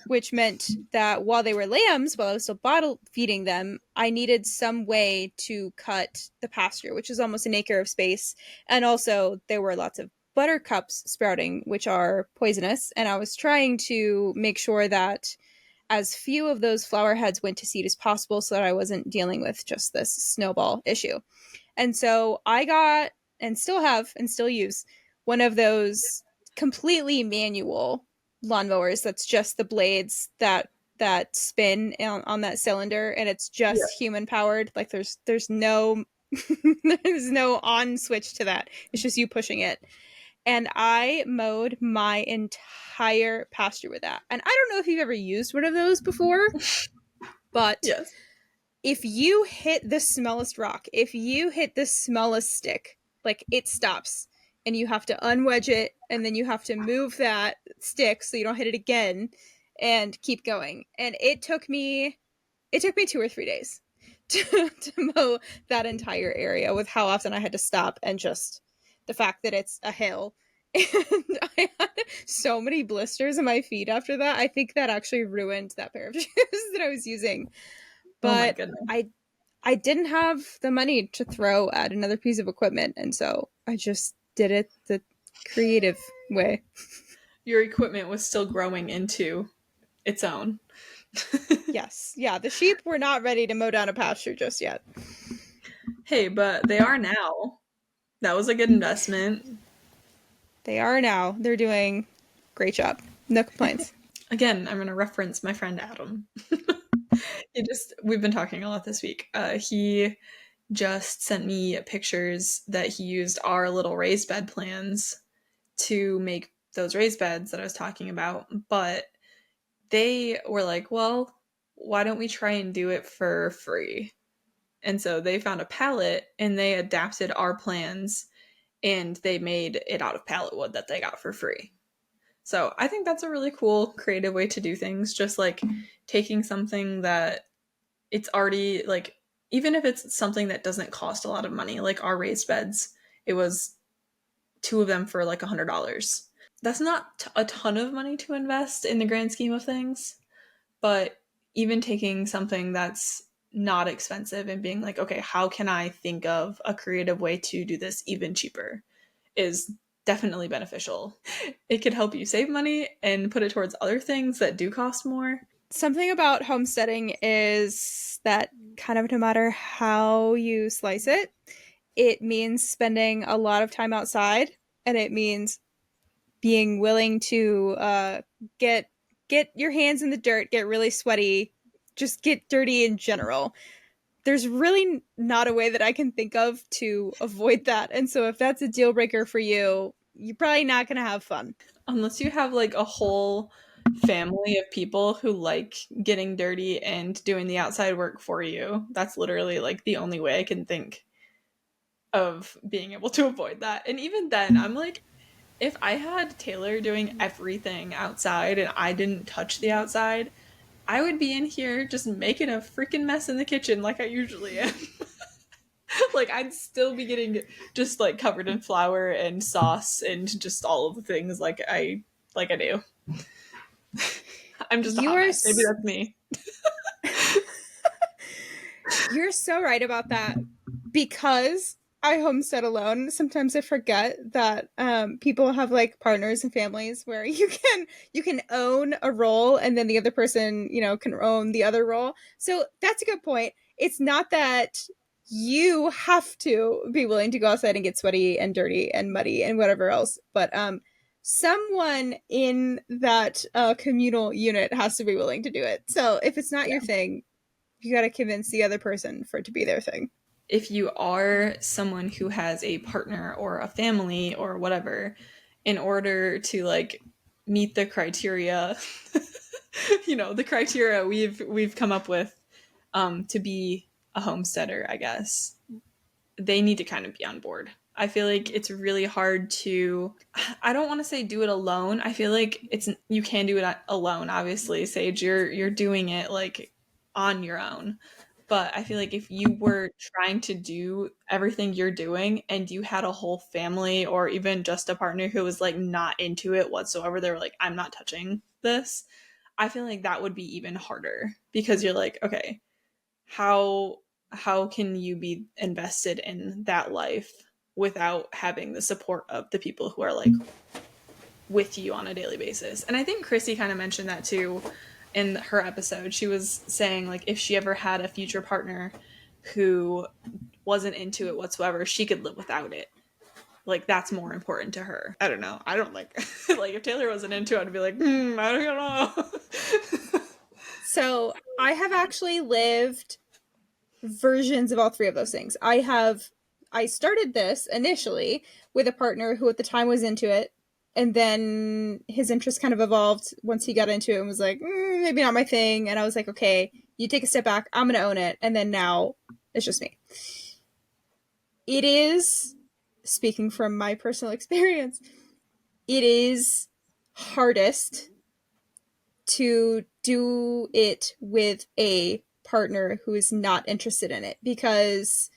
which meant that while they were lambs, while I was still bottle feeding them, I needed some way to cut the pasture, which is almost an acre of space. And also there were lots of buttercups sprouting, which are poisonous. And I was trying to make sure that as few of those flower heads went to seed as possible so that I wasn't dealing with just this snowball issue. And so I got, and still have, and still use, one of those completely manual lawnmowers that's just the blades that spin on that cylinder, and it's just human powered. Like there's no there's no on switch to that. It's just you pushing it. And I mowed my entire pasture with that. And I don't know if you've ever used one of those before, but Yes. if you hit the smallest rock, if you hit the smallest stick, like it stops and you have to unwedge it and then you have to move that stick so you don't hit it again and keep going. And it took me 2 or 3 days to mow that entire area with how often I had to stop and just the fact that it's a hill. And I had so many blisters on my feet after that. I think that actually ruined that pair of shoes that I was using. But I didn't have the money to throw at another piece of equipment, and so I just did it the creative way. Your equipment was still growing into its own. Yes. Yeah, the sheep were not ready to mow down a pasture just yet. Hey, but they are now. That was a good investment. They are now. They're doing a great job. No complaints. Again, I'm going to reference my friend Adam. We've been talking a lot this week. He just sent me pictures that he used our little raised bed plans to make those raised beds that I was talking about. But they were like, well, why don't we try and do it for free? And so they found a pallet and they adapted our plans and they made it out of pallet wood that they got for free. So I think that's a really cool, creative way to do things. Just like taking something that it's already like, even if it's something that doesn't cost a lot of money, like our raised beds, it was 2 of them for like $100. That's not a ton of money to invest in the grand scheme of things, but even taking something that's not expensive and being like, okay, how can I think of a creative way to do this even cheaper is definitely beneficial. It could help you save money and put it towards other things that do cost more. Something about homesteading is that kind of no matter how you slice it, it means spending a lot of time outside, and it means being willing to get your hands in the dirt, get really sweaty, just get dirty in general. There's really not a way that I can think of to avoid that. And so if that's a deal breaker for you, you're probably not going to have fun. Unless you have like a whole family of people who like getting dirty and doing the outside work for you. That's literally like the only way I can think of being able to avoid that. And even then, I'm like, if I had Taylor doing everything outside and I didn't touch the outside, I would be in here just making a freaking mess in the kitchen like I usually am. Like, I'd still be getting just like covered in flour and sauce and just all of the things like I do. I'm just a hot mess. Maybe that's me. You're so right about that. Because I homestead alone, sometimes I forget that people have like partners and families where you can own a role and then the other person, can own the other role. So that's a good point. It's not that you have to be willing to go outside and get sweaty and dirty and muddy and whatever else, but someone in that communal unit has to be willing to do it. So if it's not your thing, you got to convince the other person for it to be their thing. If you are someone who has a partner or a family or whatever, in order to like meet the criteria, the criteria we've come up with to be a homesteader, I guess, they need to kind of be on board. I feel like it's really hard to, I don't want to say do it alone. I feel like you can do it alone. Obviously, Sage, you're doing it like on your own. But I feel like if you were trying to do everything you're doing and you had a whole family or even just a partner who was like not into it whatsoever, they were like, I'm not touching this, I feel like that would be even harder because you're like, okay, how can you be invested in that life without having the support of the people who are like with you on a daily basis? And I think Chrissy kind of mentioned that too in her episode. She was saying like if she ever had a future partner who wasn't into it whatsoever, she could live without it. Like that's more important to her. I don't know. I don't like like if Taylor wasn't into it, I'd be like, I don't know. So I have actually lived versions of all three of those things. I started this initially with a partner who at the time was into it, and then his interest kind of evolved once he got into it and was like, maybe not my thing. And I was like, okay, you take a step back, I'm going to own it. And then now it's just me. It is, speaking from my personal experience, it is hardest to do it with a partner who is not interested in it because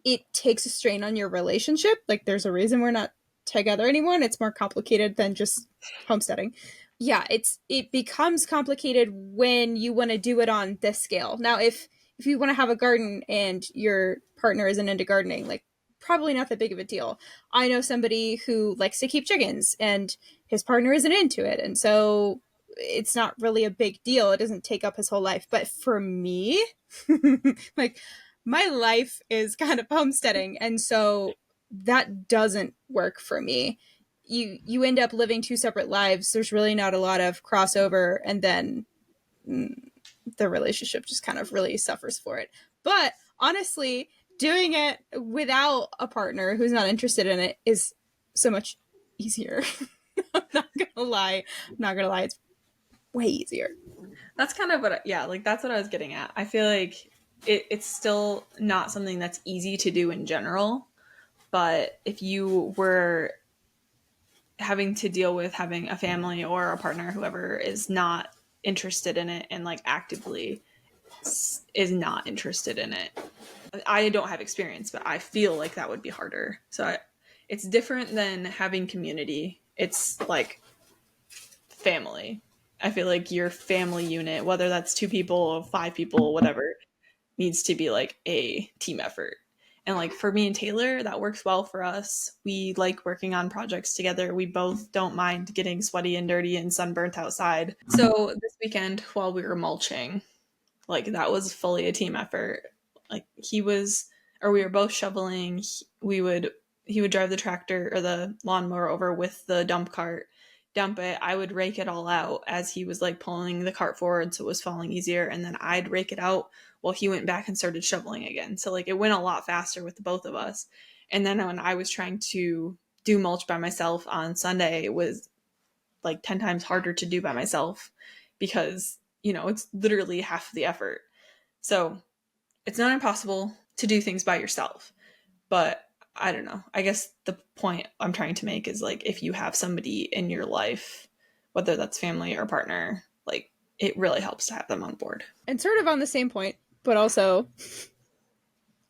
it takes a strain on your relationship. Like there's a reason we're not together anymore, and it's more complicated than just homesteading. Yeah, it becomes complicated when you want to do it on this scale. Now, if you want to have a garden and your partner isn't into gardening, like probably not that big of a deal. I know somebody who likes to keep chickens and his partner isn't into it, and so it's not really a big deal. It doesn't take up his whole life. But for me, like my life is kind of homesteading, and so that doesn't work for me. You end up living two separate lives. There's really not a lot of crossover, and then the relationship just kind of really suffers for it. But honestly, doing it without a partner who's not interested in it is so much easier. I'm not gonna lie. It's way easier. That's kind of what, that's what I was getting at. I feel like it's still not something that's easy to do in general, but if you were having to deal with having a family or a partner, whoever is not interested in it and like actively is not interested in it, I don't have experience, but I feel like that would be harder. So it's different than having community. It's like family. I feel like your family unit, whether that's 2 people or 5 people, whatever, needs to be like a team effort. And like for me and Taylor, that works well for us. We like working on projects together. We both don't mind getting sweaty and dirty and sunburnt outside. So this weekend while we were mulching, like that was fully a team effort. Like we were both shoveling. He would drive the tractor or the lawnmower over with the dump cart, dump it. I would rake it all out as he was like pulling the cart forward so it was falling easier, and then I'd rake it out while he went back and started shoveling again. So like it went a lot faster with the both of us. And then when I was trying to do mulch by myself on Sunday, it was like 10 times harder to do by myself because, it's literally half the effort. So it's not impossible to do things by yourself, but I don't know. I guess the point I'm trying to make is like if you have somebody in your life, whether that's family or partner, like it really helps to have them on board. And sort of on the same point, but also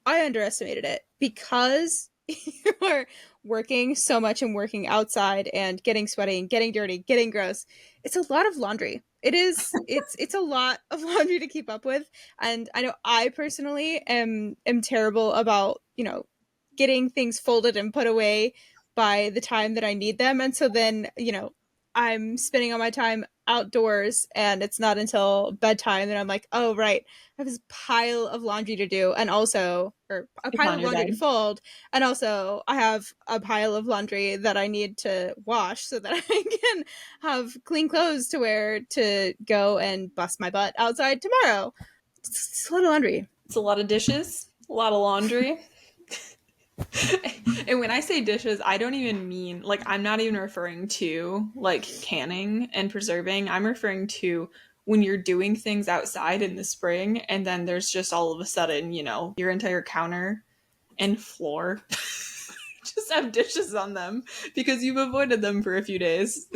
I underestimated it because you are working so much and working outside and getting sweaty and getting dirty, getting gross. It's a lot of laundry. It's a lot of laundry to keep up with. And I know I personally am terrible about, getting things folded and put away by the time that I need them. And so then, I'm spending all my time outdoors and it's not until bedtime that I'm like, oh, right, I have this pile of laundry to do. And also, or a pile of laundry to fold. And also I have a pile of laundry that I need to wash so that I can have clean clothes to wear to go and bust my butt outside tomorrow. It's a lot of laundry. It's a lot of dishes, a lot of laundry. And when I say dishes, I don't even mean, like, I'm not even referring to, like, canning and preserving. I'm referring to when you're doing things outside in the spring, and then there's just all of a sudden, your entire counter and floor just have dishes on them because you've avoided them for a few days.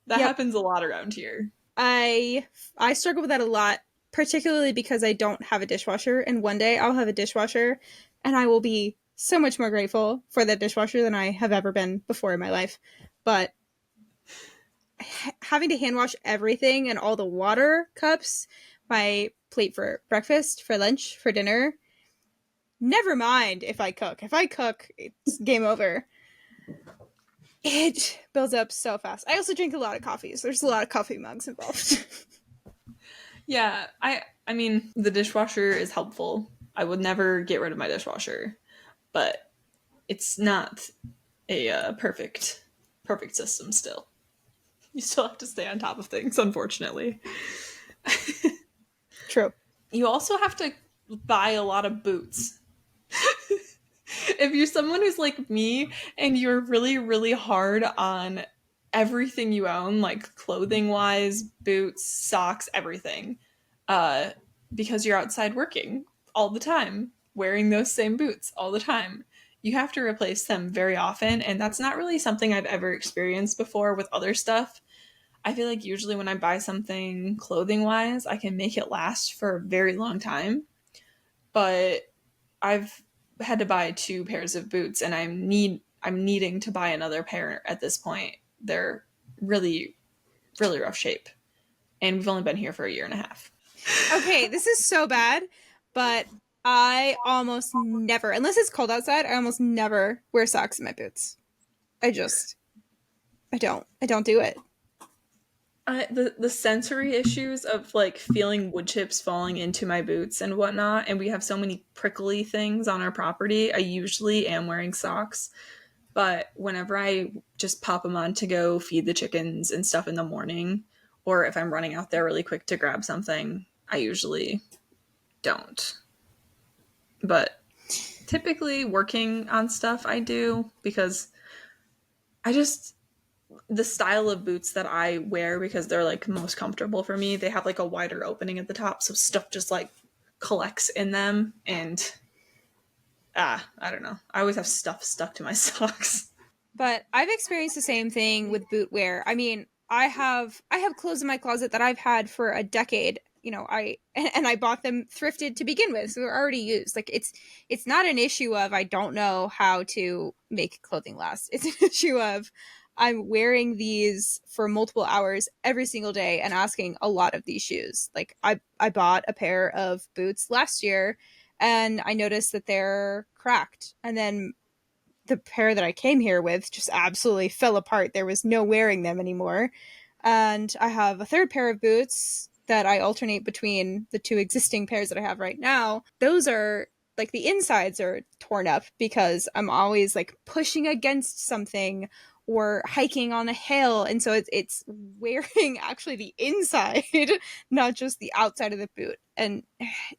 That happens a lot around here. I struggle with that a lot, particularly because I don't have a dishwasher, and one day I'll have a dishwasher. And I will be so much more grateful for that dishwasher than I have ever been before in my life. But having to hand wash everything and all the water cups, my plate for breakfast, for lunch, for dinner. Never mind if I cook. If I cook, it's game over. It builds up so fast. I also drink a lot of coffees. There's a lot of coffee mugs involved. Yeah, I mean, the dishwasher is helpful. I would never get rid of my dishwasher, but it's not a perfect system still. You still have to stay on top of things, unfortunately. True. You also have to buy a lot of boots. If you're someone who's like me and you're really, really hard on everything you own, like clothing-wise, boots, socks, everything, because you're outside working all the time, wearing those same boots all the time, you have to replace them very often, and that's not really something I've ever experienced before with other stuff. I feel like usually when I buy something clothing-wise, I can make it last for a very long time, but I've had to buy 2 pairs of boots, and I'm needing to buy another pair at this point. They're really, really rough shape, and we've only been here for a year and a half. Okay, this is so bad, but I almost never, unless it's cold outside, I almost never wear socks in my boots. I don't do it. The sensory issues of like feeling wood chips falling into my boots and whatnot, and we have so many prickly things on our property, I usually am wearing socks, but whenever I just pop them on to go feed the chickens and stuff in the morning, or if I'm running out there really quick to grab something, I usually don't. But typically working on stuff I do, because the style of boots that I wear, because they're like most comfortable for me, they have like a wider opening at the top, so stuff just like collects in them, and I don't know. I always have stuff stuck to my socks. But I've experienced the same thing with boot wear. I mean, I have clothes in my closet that I've had for a decade. You know, I bought them thrifted to begin with, so they're already used. Like it's not an issue of I don't know how to make clothing last. It's an issue of I'm wearing these for multiple hours every single day and asking a lot of these shoes. Like I bought a pair of boots last year and I noticed that they're cracked. And then the pair that I came here with just absolutely fell apart. There was no wearing them anymore. And I have a third pair of boots that I alternate between the 2 existing pairs that I have right now. Those are like the insides are torn up because I'm always like pushing against something or hiking on a hill, and so it's wearing actually the inside, not just the outside of the boot. And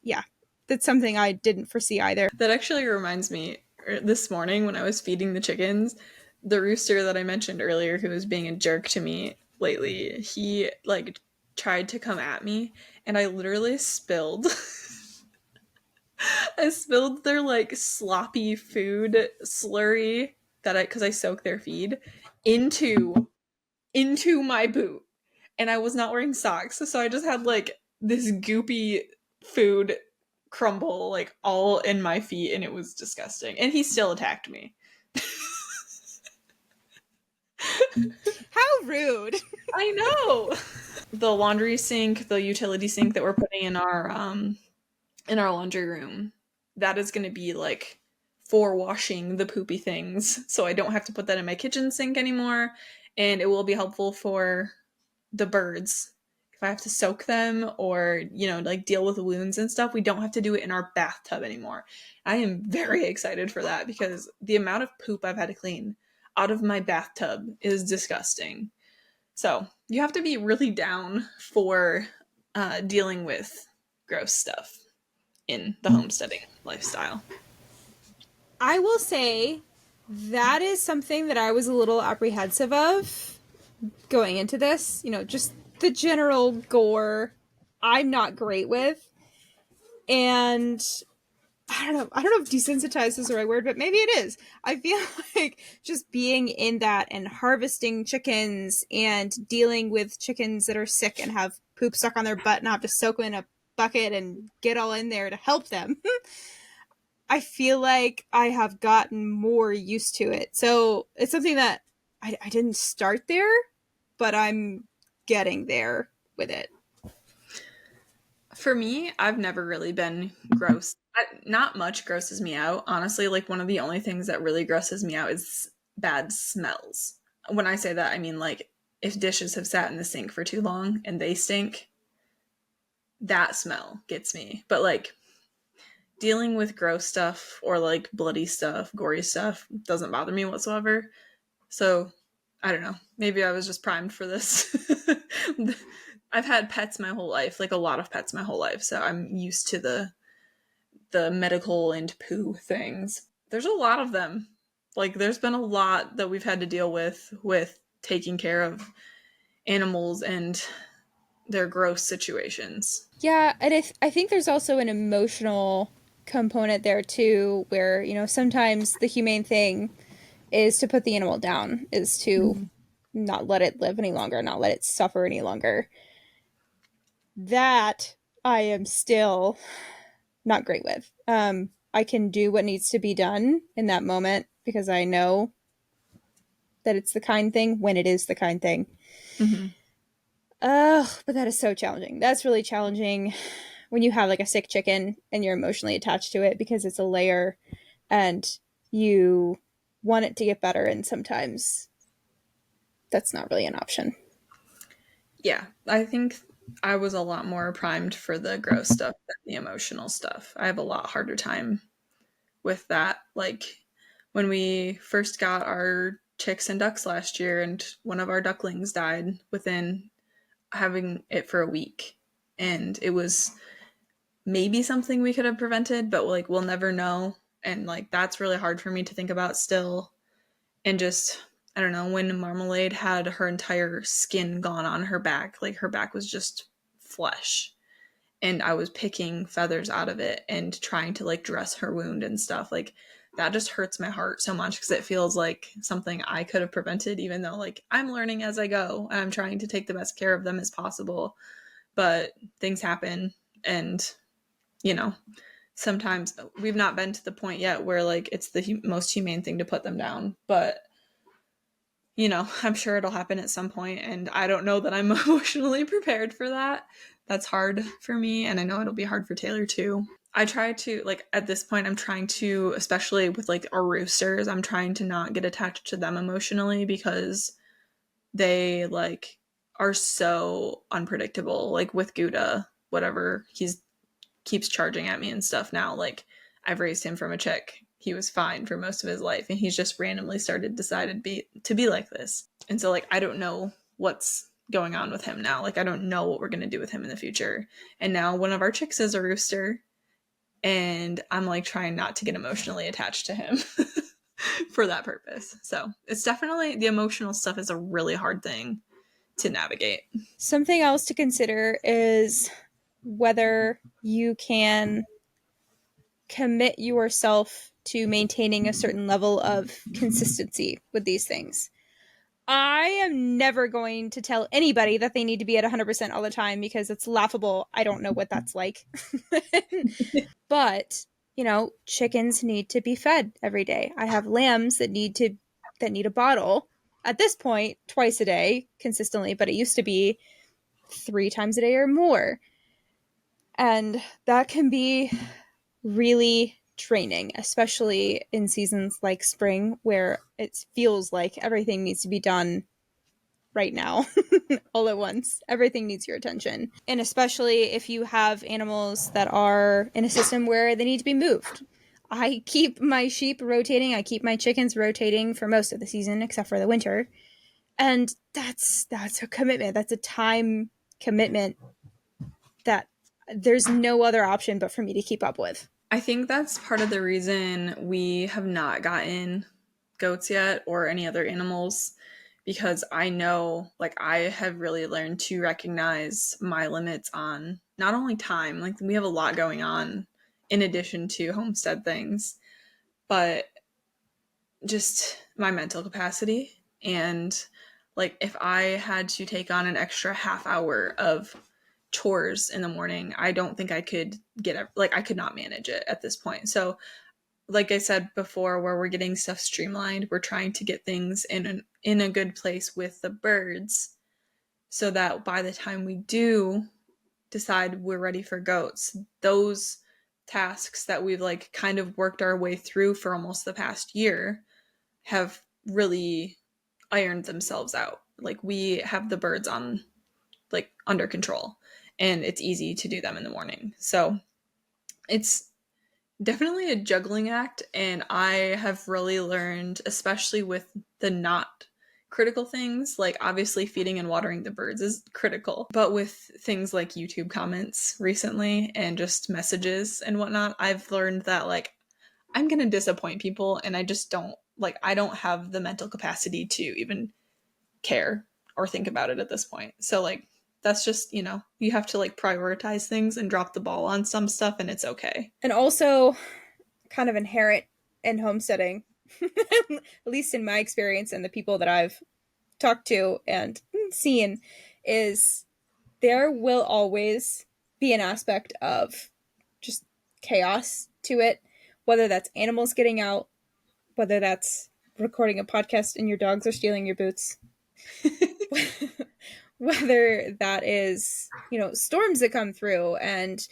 yeah, that's something I didn't foresee either. That actually reminds me, this morning when I was feeding the chickens, the rooster that I mentioned earlier, who was being a jerk to me lately, he like tried to come at me, and I literally spilled I spilled their like sloppy food slurry because I soak their feed into my boot, and I was not wearing socks, so I just had like this goopy food crumble like all in my feet, and it was disgusting, and he still attacked me. How rude. I know. The laundry sink, the utility sink that we're putting in our laundry room, that is going to be like for washing the poopy things, so I don't have to put that in my kitchen sink anymore, and it will be helpful for the birds. If I have to soak them or, you know, like deal with wounds and stuff, we don't have to do it in our bathtub anymore. I am very excited for that because the amount of poop I've had to clean out of my bathtub is disgusting. So you have to be really down for dealing with gross stuff in the homesteading lifestyle. I will say that is something that I was a little apprehensive of going into this. You know, just the general gore I'm not great with. And I don't know if desensitized is the right word, but maybe it is. I feel like just being in that and harvesting chickens and dealing with chickens that are sick and have poop stuck on their butt and have to soak them in a bucket and get all in there to help them. I feel like I have gotten more used to it. So it's something that I didn't start there, but I'm getting there with it. For me, I've never really been gross. Not much grosses me out. Honestly, like one of the only things that really grosses me out is bad smells. When I say that, I mean like if dishes have sat in the sink for too long and they stink, that smell gets me. But like dealing with gross stuff or like bloody stuff, gory stuff doesn't bother me whatsoever. So I don't know. Maybe I was just primed for this. I've had pets my whole life, like a lot of pets my whole life. So I'm used to the medical and poo things. There's a lot of them. Like there's been a lot that we've had to deal with taking care of animals and their gross situations. Yeah, and I think there's also an emotional component there too, where, you know, sometimes the humane thing is to put the animal down, is to not let it live any longer, not let it suffer any longer. That I am still not great with. I can do what needs to be done in that moment because I know that it's the kind thing when it is the kind thing. Mm-hmm. But that is so challenging. That's really challenging when you have like a sick chicken and you're emotionally attached to it because it's a layer and you want it to get better, and sometimes that's not really an option. Yeah, I think I was a lot more primed for the gross stuff than the emotional stuff. I have a lot harder time with that. Like when we first got our chicks and ducks last year and one of our ducklings died within having it for a week, and it was maybe something we could have prevented, but like we'll never know. And like that's really hard for me to think about still. And just I don't know, when Marmalade had her entire skin gone on her back, like her back was just flesh, and I was picking feathers out of it and trying to like dress her wound and stuff, like that just hurts my heart so much because it feels like something I could have prevented, even though like I'm learning as I go. I'm trying to take the best care of them as possible, but things happen, and you know, sometimes we've not been to the point yet where like it's the most humane thing to put them down, but you know, I'm sure it'll happen at some point, and I don't know that I'm emotionally prepared for that. That's hard for me, and I know it'll be hard for Taylor too. I try to, like, at this point, I'm trying to, especially with, like, our roosters, I'm trying to not get attached to them emotionally because they, like, are so unpredictable. Like, with Gouda, whatever, he's keeps charging at me and stuff now. Like, I've raised him from a chick. He was fine for most of his life, and he's just randomly decided to be like this. And so, like, I don't know what's going on with him now. Like, I don't know what we're going to do with him in the future. And now one of our chicks is a rooster, and I'm like trying not to get emotionally attached to him for that purpose. So it's definitely, the emotional stuff is a really hard thing to navigate. Something else to consider is whether you can commit yourself to maintaining a certain level of consistency with these things. I am never going to tell anybody that they need to be at 100% all the time because it's laughable. I don't know what that's like. But, you know, chickens need to be fed every day. I have lambs that need a bottle. At this point, twice a day consistently, but it used to be 3 times a day or more. And that can be really draining, especially in seasons like spring where it feels like everything needs to be done right now all at once. Everything needs your attention. And especially if you have animals that are in a system where they need to be moved. I keep my sheep rotating. I keep my chickens rotating for most of the season except for the winter. And that's a commitment. That's a time commitment that there's no other option but for me to keep up with. I think that's part of the reason we have not gotten goats yet or any other animals, because I know, like, I have really learned to recognize my limits on not only time, like we have a lot going on in addition to homestead things, but just my mental capacity. And like if I had to take on an extra half hour of chores in the morning, I don't think I could I could not manage it at this point. So like I said before, where we're getting stuff streamlined, we're trying to get things in a good place with the birds so that by the time we do decide we're ready for goats, those tasks that we've like kind of worked our way through for almost the past year have really ironed themselves out. Like we have the birds on like under control, and it's easy to do them in the morning. So it's definitely a juggling act, and I have really learned, especially with the not critical things, like obviously feeding and watering the birds is critical, but with things like YouTube comments recently and just messages and whatnot, I've learned that like I'm gonna disappoint people, and I just don't like, I don't have the mental capacity to even care or think about it at this point. So like that's just, you know, you have to like prioritize things and drop the ball on some stuff, and it's okay. And also kind of inherent in homesteading, at least in my experience and the people that I've talked to and seen, is there will always be an aspect of just chaos to it, whether that's animals getting out, whether that's recording a podcast and your dogs are stealing your boots, whether that is, you know, storms that come through and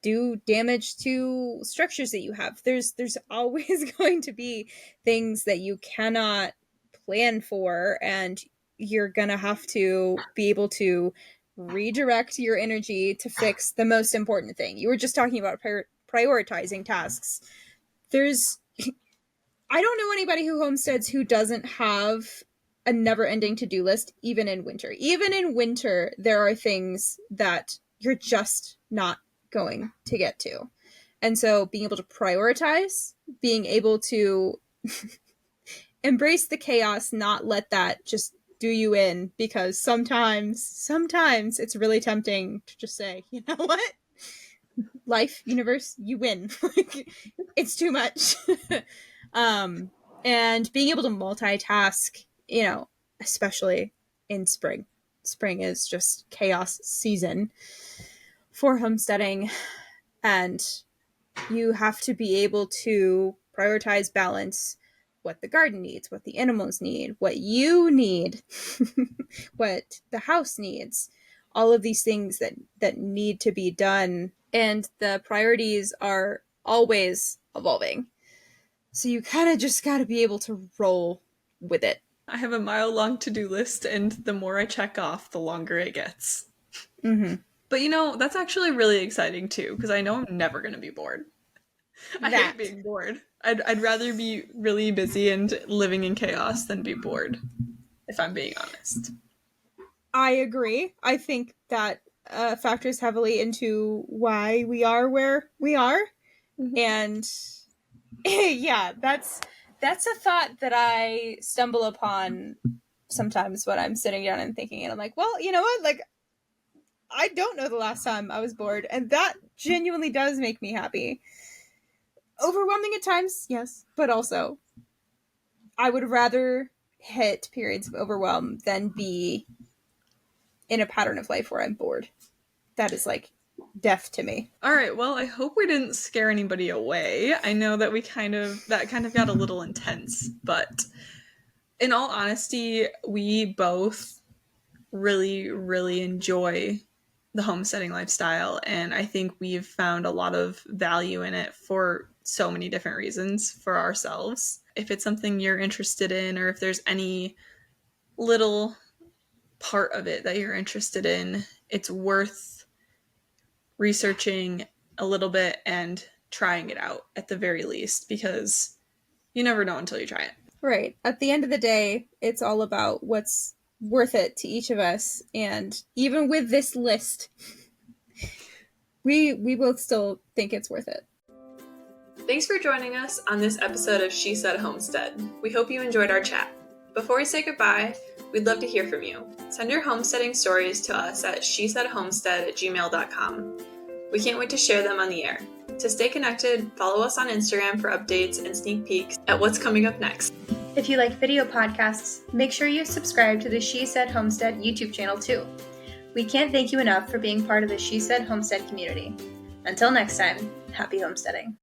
do damage to structures that you have. There's always going to be things that you cannot plan for, and you're gonna have to be able to redirect your energy to fix the most important thing. You were just talking about prioritizing tasks. I don't know anybody who homesteads who doesn't have a never-ending to-do list, even in winter. Even in winter, there are things that you're just not going to get to. And so being able to prioritize, being able to embrace the chaos, not let that just do you in, because sometimes it's really tempting to just say, you know what? Life, universe, you win. Like, it's too much. And being able to multitask, you know, especially in spring. Spring is just chaos season for homesteading, and you have to be able to prioritize, balance what the garden needs, what the animals need, what you need, what the house needs, all of these things that need to be done, and the priorities are always evolving. So you kind of just got to be able to roll with it. I have a mile-long to-do list, and the more I check off, the longer it gets. Mm-hmm. But you know, that's actually really exciting too, because I know I'm never going to be bored. I hate being bored. I'd rather be really busy and living in chaos than be bored, if I'm being honest. I agree. I think that factors heavily into why we are where we are. Mm-hmm. And yeah, that's a thought that I stumble upon sometimes when I'm sitting down and thinking, and I'm like, well, you know what? Like, I don't know the last time I was bored, and that genuinely does make me happy. Overwhelming at times, yes, but also I would rather hit periods of overwhelm than be in a pattern of life where I'm bored. That is like death to me. All right, well, I hope we didn't scare anybody away. I know that that kind of got a little intense, but in all honesty, we both really, really enjoy the homesteading lifestyle, and I think we've found a lot of value in it for so many different reasons for ourselves. If it's something you're interested in, or if there's any little part of it that you're interested in, it's worth researching a little bit and trying it out at the very least, because you never know until you try it. Right. At the end of the day, it's all about what's worth it to each of us. And even with this list, we both still think it's worth it. Thanks for joining us on this episode of She Said Homestead. We hope you enjoyed our chat. Before we say goodbye, we'd love to hear from you. Send your homesteading stories to us at shesaidhomestead@gmail.com. We can't wait to share them on the air. To stay connected, follow us on Instagram for updates and sneak peeks at what's coming up next. If you like video podcasts, make sure you subscribe to the She Said Homestead YouTube channel too. We can't thank you enough for being part of the She Said Homestead community. Until next time, happy homesteading.